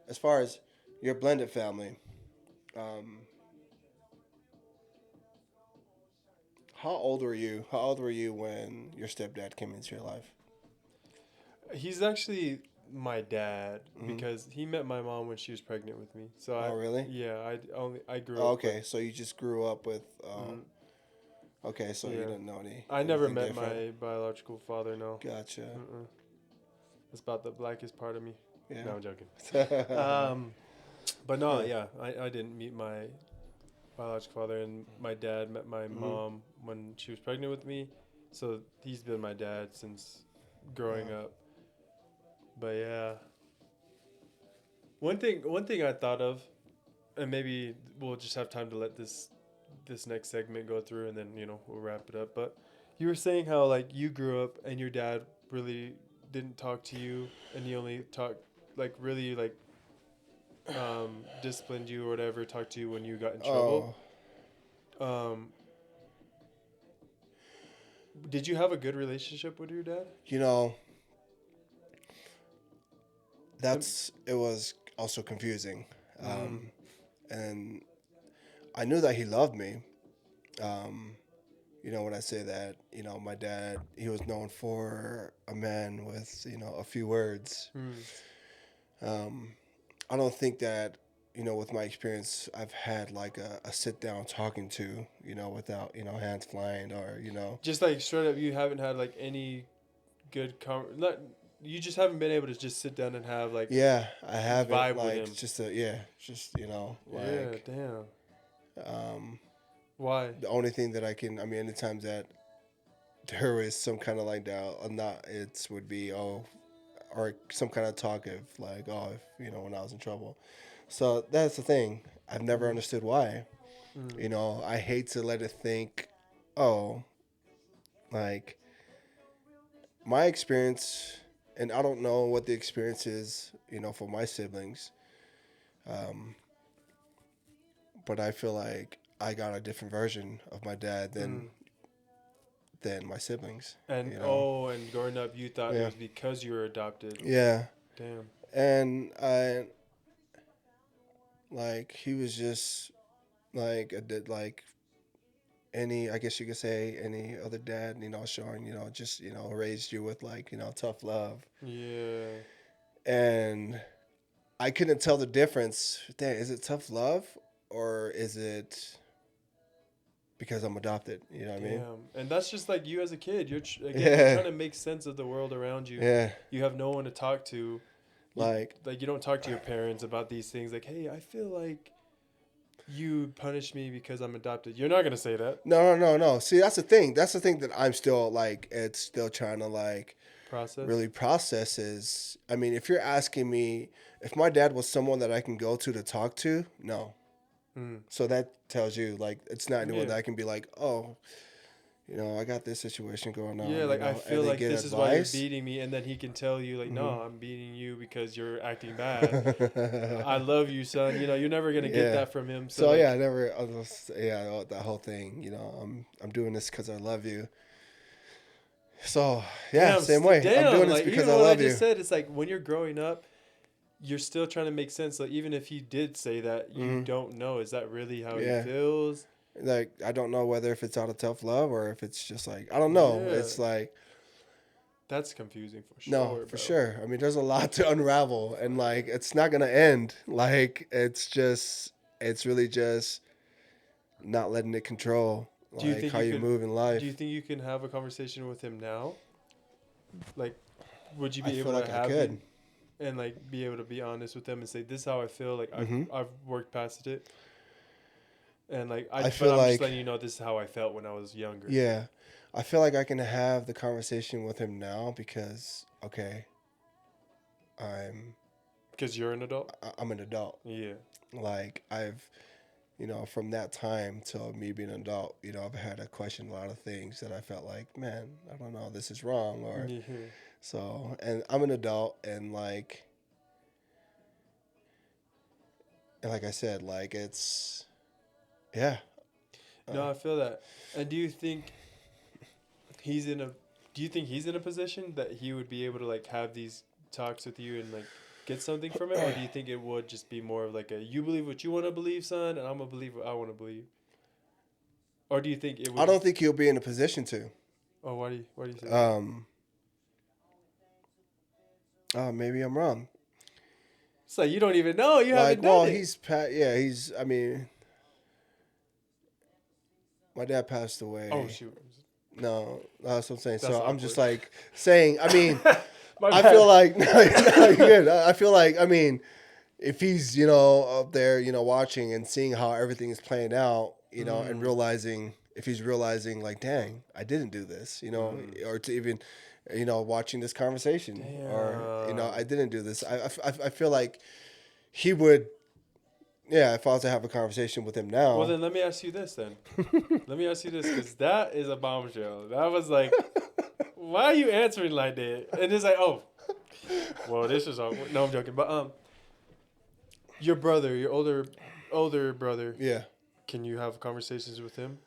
as far as your blended family, how old were you? How old were you when your stepdad came into your life? He's actually my dad because he met my mom when she was pregnant with me. So Oh, really? Yeah, I grew Oh, up. okay, so you just grew up with. Okay, so you Yeah. didn't know any. I never anything met different? my biological father. No. Gotcha. It's about the blackest part of me. Yeah. No, I'm joking. But no, yeah, I didn't meet my biological father, and my dad met my Mhm. mom when she was pregnant with me. So he's been my dad since growing up. But yeah, one thing I thought of, and maybe we'll just have time to let this next segment go through, and then we'll wrap it up. But you were saying how like you grew up and your dad really didn't talk to you, and he only talked like really like disciplined you or whatever, talked to you when you got in trouble. Oh, Um, did you have a good relationship with your dad? you know, Um, it was also confusing. mm, And I knew that he loved me. Um, when I say that, my dad, he was known for a man with, a few words. mm, Um, I don't think that, with my experience, I've had like a sit down talking to, without, hands flying or, just like straight up, you haven't had like any good not, you just haven't been able to just sit down and have like yeah, I haven't vibe with like him. just, Yeah, like, damn. um, Why? the only thing that anytime that there is some kind of like doubt, not it would be or some kind of talk of like if when I was in trouble. So that's the thing. I've never Mm, understood why. mm, I hate to let it think, oh, like my experience, and I don't know what the experience is, for my siblings, um, but I feel like I got a different version of my dad mm. than my siblings. And You know, and growing up, you thought it yeah, was because you were adopted. yeah, Damn. and I like he was just like like any, I guess you could say, any other dad, showing, just, raised you with like, tough love. Yeah. And I couldn't tell the difference. Dang, is it tough love or is it because I'm adopted? You know what I mean? Damn. And that's just like you as a kid. Again, you're Yeah. trying to make sense of the world around you. Yeah. You have no one to talk to. You Like, like you don't talk to your parents about these things. Like, hey, I feel like you punished me because I'm adopted. You're not gonna say that. no. See, that's the thing. That's the thing that I'm still like, it's still trying to like Process. really process is, if you're asking me if my dad was someone that I can go to talk to, no. Mm. So that tells you like it's not anyone Yeah. that I can be like, oh, I got this situation going Yeah, on, like I and feel then like get this is why you're advice. beating me, and then he can tell you like, Hmm. no, I'm beating you because you're acting bad. I love you, son. You're never gonna get Yeah. that from him. So So yeah, like, I never. I was, yeah, that whole thing. I'm doing this because I love you. So yeah, same way. I'm damn, doing this like because even I what I love just you. said, it's like when you're growing up, you're still trying to make sense. Like even if he did say that, you Hmm. don't know. Is that really how he Yeah. feels? Like I don't know whether if it's out of tough love or if it's just like I don't know. Yeah, It's like that's confusing for no, sure, for bro. sure. There's a lot to unravel, and like it's not gonna end. Like it's really just not letting it control Do you like think how you you could? move in Do you life. think you can have a conversation with him now? Like, would you I be feel able to like I have it could. and like be able to be honest with them and say this is how I feel? Like I've Hmm. I've worked past it, and like I but feel I'm just like letting you know this is how I felt when I was younger. yeah, I feel like I can have the conversation with him now because okay, I'm Because you're an adult. I'm an adult. Yeah. Like I've from that time till me being an adult, I've had to question a lot of things that I felt like, man, I don't know, this is wrong or Yeah. so. And I'm an adult, and like I said, like it's yeah. No, I feel that. And he's in a do you think he's in a position that he would be able to like have these talks with you and like get something from it, or do you think it would just be more of like a you believe what you want to believe, son, and I'm gonna believe what I want to believe? Or do you think it I would? don't think he'll be in a position to. Oh, why do you say that? Um, maybe I'm wrong. It's like you don't even know. You Like, haven't done well, it. yeah, he's. I mean, my dad passed Oh away. shoot. No, that's what I'm saying. That's So I'm just awkward. like saying. I mean, My I bad. feel like no, you're good. I feel like, I mean, if he's, up there, watching and seeing how everything is playing out, and realizing, if he's realizing like, dang, I didn't do this, or to even, watching this conversation, or I didn't do this. I feel like he would, yeah, if I was to have a conversation with him now. Well, then let me ask you this then. Let me ask you this, because that is a bombshell. That was like, why are you answering like that? And it's like, oh, well, this is awkward. No, I'm joking. But your brother, your older brother, Yeah. can you have conversations with him?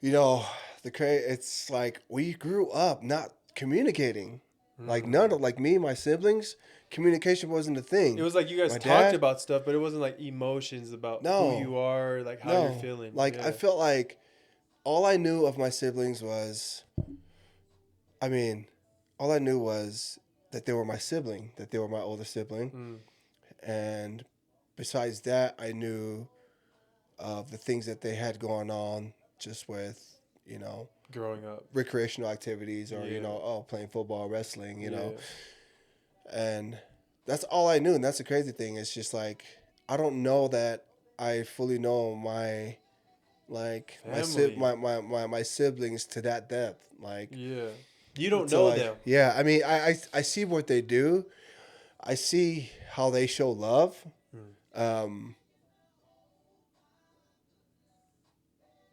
It's like we grew up not communicating. Like none of, like me and my siblings, communication wasn't a thing. It was like you guys My talked dad, about stuff, but it wasn't like emotions about who no, you are, like how you're no. feeling. Like Yeah. I felt like all I knew of my siblings was, I mean, all I knew was that they were my sibling, that they were my older sibling, and besides that, I knew of the things that they had going on, just with, Growing up. recreational activities, or Yeah. playing football, wrestling, Yeah. and that's all I knew. And that's the crazy thing. It's just like I don't know that I fully know my, like, Family. my siblings to that depth. Like, Yeah. You don't so know like, them. yeah, I mean, I see what they do. I see how they show love.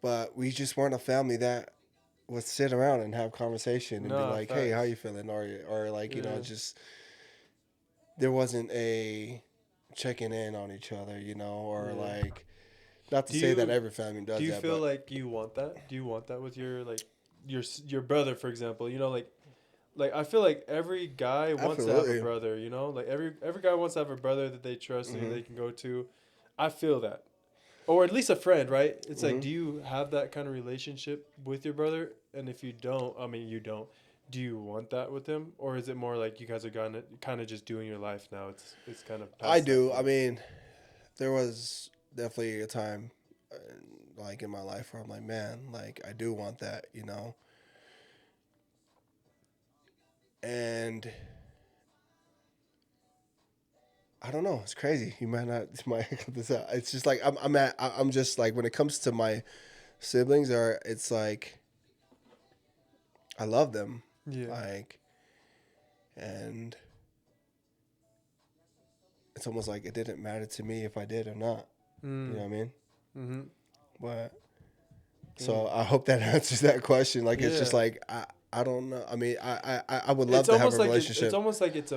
But we just weren't a family that would sit around and have conversation and be Nah, like, "Hey, how facts. you feeling?" Or like, Yeah. just there wasn't a checking in on each other, or Yeah. like, not to Do say that you every family does do you that, feel but like you want that? Do you want that with your like your brother, for example? Like I feel like every guy wants to have a absolutely. brother. Like every guy wants to have a brother that they trust and Hmm. they can go to. I feel that, or at least a friend, right? It's like, Hmm. do you have that kind of relationship with your brother? And if you don't, I mean, you don't. Do you want that with him, or is it more like you guys are gonna kind of just doing your life now? It's kind of I past that do. I point. mean, there was definitely a time, like in my life, where I'm like, man, like I do want that, and I don't know. It's crazy. You might not. You might cut this out. It's just like I'm just like, when it comes to my siblings, are it's like I love them, Yeah. like, and it's almost like it didn't matter to me if I did or not. You know Mm. what I mean? Mm-hmm. But so Damn. I hope that answers that question. Like, it's just Yeah. like I don't know. I mean, I would love It's to have a almost like it's relationship. almost like it's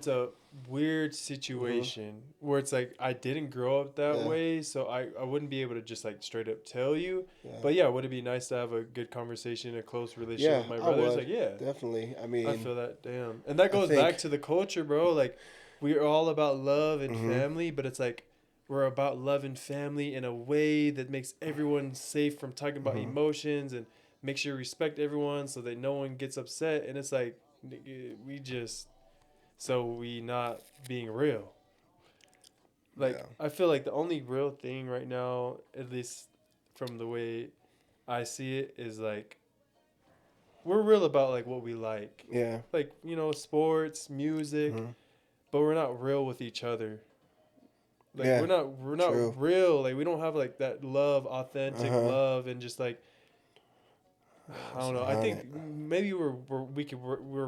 a weird Hmm. situation where it's like I didn't grow up that Yeah, way, so I wouldn't be able to just like straight up tell you. yeah, But yeah, would it be nice to have a good conversation, a close relationship yeah. with my I brother? It's would like, yeah, definitely. I I mean, feel that. Damn. And that I goes back think. to the culture, bro. Like we're all about love and Hmm. family, but it's like we're about love and family in a way that makes everyone safe from talking about Hmm. emotions and make sure you respect everyone so that no one gets upset. And it's like nigga, we just so we not being real. Like Yeah, I feel like the only real thing right now, at least from the way I see it, is like we're real about like what we yeah. like sports, music, Hmm. but we're not real with each other. Like Yeah. we're True. not real. Like we don't have like that love, Uh authentic huh. love, and just like I It's don't a know. I think hundred. maybe we're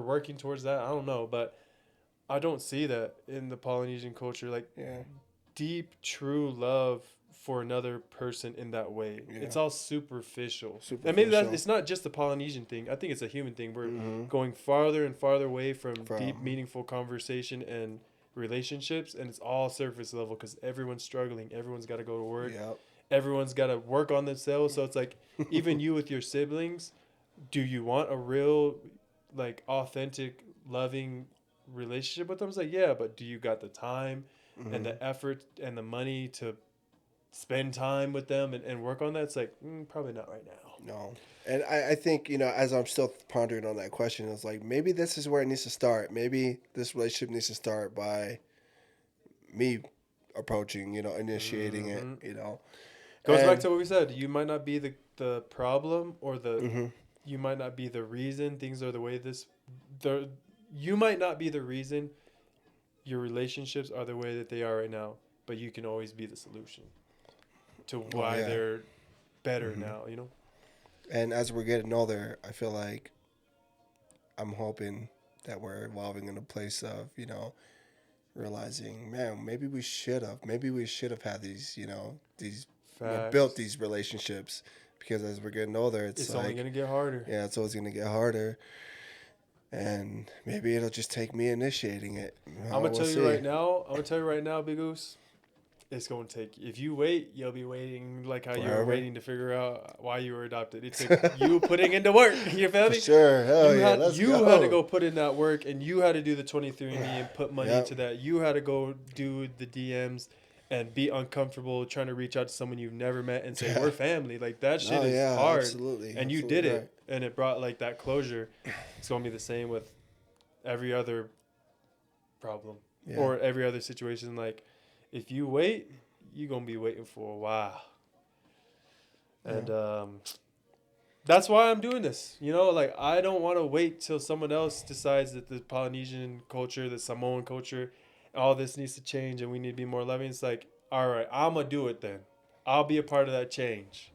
working towards that. I don't know, but I don't see that in the Polynesian culture. Like Yeah. deep, true love for another person in that way. Yeah. It's all superficial. And maybe that Superficial. it's not just the Polynesian thing. I think it's a human thing. We're Hmm. going farther and farther away from deep, From. meaningful conversation and relationships, and it's all surface level because everyone's struggling. Everyone's got to go to work. Yep. Everyone's got to work on themselves. So it's like even you with your siblings, do you want a real, like authentic, loving relationship with them? It's like, yeah, but do you got the time and Hmm. the effort and the money to spend time with them and work on that? It's like, probably not right now. No. And I think, as I'm still pondering on that question, it's like, maybe this is where it needs to start. Maybe this relationship needs to start by me approaching, initiating it, Hmm. Goes back And, to what we said. You might not be the problem or hmm you might not be the reason things are the way the you might not be the reason your relationships are the way that they are right now, but you can always be the solution to why they're better now, you know? And as we're getting older, I feel like I'm hoping that we're evolving in a place of, realizing, man, maybe we should have had these, these, built these relationships, because as we're getting older, it's like, only going to get harder. Yeah, it's always going to get harder. And maybe it'll just take me initiating it. I'm going to tell you right now, Big Goose, it's going to take, if you wait, you'll be waiting like how you were waiting to figure out why you were adopted. It took you putting into work. You feel me? For sure. Hell you had to go put in that work, and you had to do the 23andMe and put money into that. You had to go do the DMs and be uncomfortable trying to reach out to someone you've never met and say, we're family. Like, that shit is hard. Absolutely. And you did it, and it brought, like, that closure. It's going to be the same with every other problem or every other situation. Like, if you wait, you're going to be waiting for a while. And that's why I'm doing this. You know, like, I don't want to wait till someone else decides that the Polynesian culture, the Samoan culture, all this needs to change and we need to be more loving. It's like, all right, I'm going to do it then. I'll be a part of that change.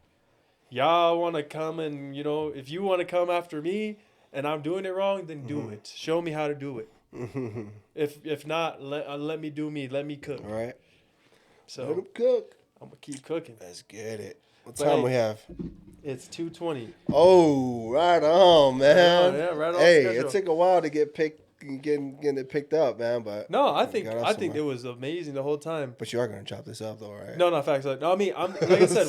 Y'all want to come and, if you want to come after me and I'm doing it wrong, then do it. Show me how to do it. If not, let me do me. Let me cook. All right. So let him cook. I'm going to keep cooking. Let's get it. What time we have? It's 2:20. Oh, right on, man. Right on. Hey, schedule. It took a while to getting it picked up, man. But no, I think it was amazing the whole time. But you are gonna chop this up, though, right? No, facts. No, I mean, I'm like I said,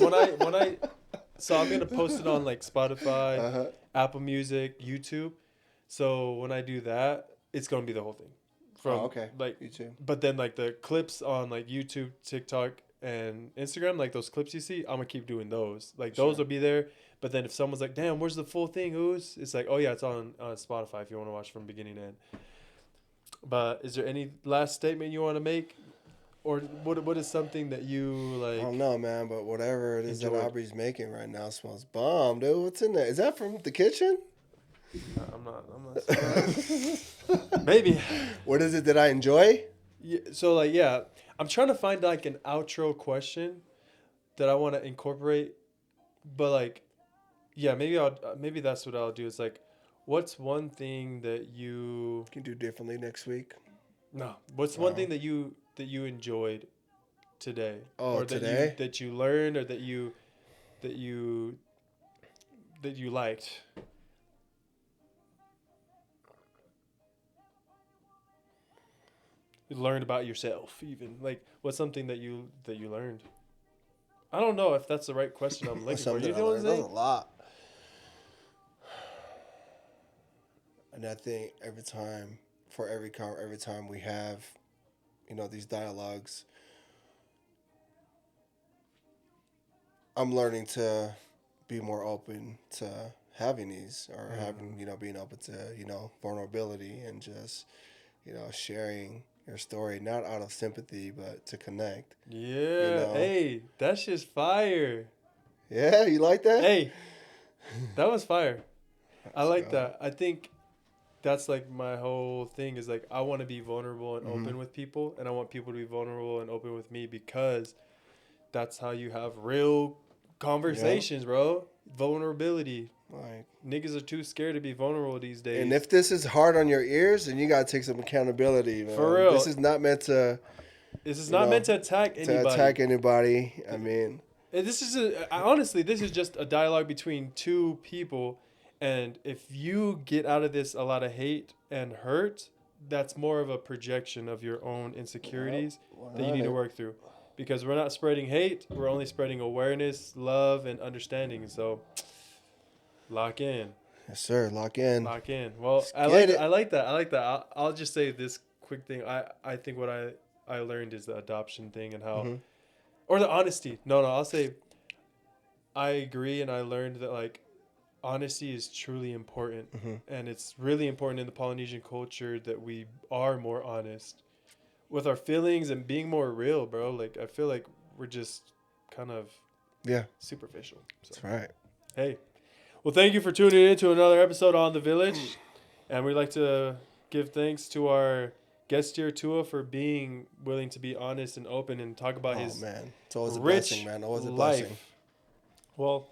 so I'm gonna post it on like Spotify, Apple Music, YouTube. So when I do that, it's gonna be the whole thing. Okay. Like YouTube. But then like the clips on like YouTube, TikTok, and Instagram, like those clips you see, I'm gonna keep doing those. Like those will be there. But then if someone's like, "Damn, where's the full thing, Ooze?" It's like, "Oh yeah, it's on Spotify if you want to watch from beginning to end." But is there any last statement you want to make, or what is something that you like? I don't know, man, but whatever it is enjoyed? that Aubrey's making right now smells bomb, dude. What's in there? Is that from the kitchen? I'm not surprised. Maybe. What is it that I enjoy? Yeah, so I'm trying to find like an outro question that I want to incorporate, but like, maybe that's what I'll do. It's like, what's one thing that you can do differently next week? No, what's one thing that you enjoyed today? Oh, or today that you learned, or that you liked. You learned about yourself, even like what's something that you learned. I don't know if that's the right question I'm looking for. You know what I'm saying? That's a lot. And I think every time we have, these dialogues, I'm learning to be more open to having these, or having, being open to, vulnerability, and just, sharing your story, not out of sympathy, but to connect. Yeah. Hey, that's just fire. Yeah, you like that? Hey, that was fire. I like that. I think that's like my whole thing is like, I want to be vulnerable and open with people, and I want people to be vulnerable and open with me, because that's how you have real conversations, bro. Vulnerability. Like, niggas are too scared to be vulnerable these days. And if this is hard on your ears, then you gotta take some accountability, man. For real. This is not meant to. This is not meant to attack anybody. I mean, honestly, this is just a dialogue between two people, and if you get out of this a lot of hate and hurt, that's more of a projection of your own insecurities that you need to work through. Because we're not spreading hate, we're only spreading awareness, love, and understanding. So, lock in. Yes, sir. Lock in. Lock in. Well, I like that. I'll just say this quick thing. I think what I learned is the adoption thing, and how, or the honesty. No, I'll say I agree, and I learned that like honesty is truly important, and it's really important in the Polynesian culture that we are more honest with our feelings and being more real, bro. Like, I feel like we're just kind of superficial. So. That's right. Hey. Well, thank you for tuning in to another episode on The Village. And we'd like to give thanks to our guest here, Tua, for being willing to be honest and open and talk about his man, it's always a rich blessing, man. Always a life. blessing. Well,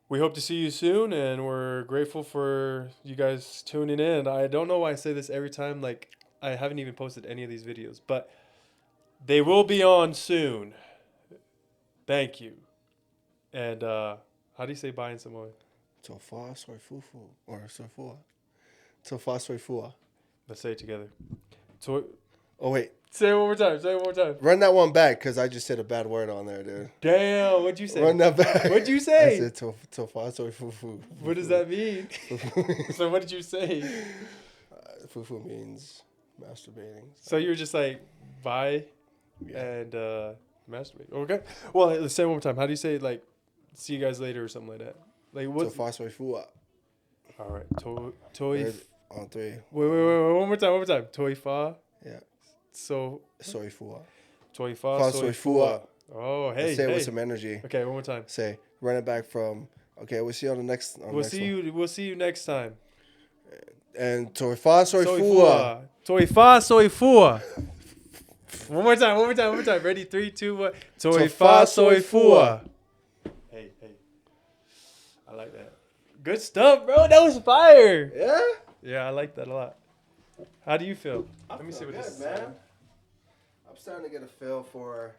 we hope to see you soon, and we're grateful for you guys tuning in. I don't know why I say this every time. Like, I haven't even posted any of these videos, but they will be on soon. Thank you. And how do you say bye in Samoan? Tofa soy fufu or sofua. Tofa soy fua. Let's say it together. Oh wait, Say it one more time. Say it one more time. run that one back because I just said a bad word on there, dude. Damn, what'd you say? Run that back. What'd you I say? said tofa soy fufu. What does that mean? So what did you say? Fufu means masturbating. So you were just like, bye Yeah. and masturbate. Okay. Well, let's say it one more time. How do you say, like, see you guys later or something like that? Like, what? Tofa soy fua. All right. Toy. On three. Wait. One more time. Toy fa. Yeah. So. Soy fua. Toy fa. Fa Soy soy fua. fua. Oh, hey. Say it Hey. with some energy. Okay, one more time. Say, run it back from. Okay, we'll see you on the next. We'll see you next time. And tofa soy fua. Toy fa soy fua. One more time. Ready? 3, 2, 1. Toy fa soy fua. Hey. I like that. Good stuff, bro. That was fire. Yeah? Yeah, I like that a lot. How do you feel? Let me see what Good, this is. man. I'm starting to get a feel for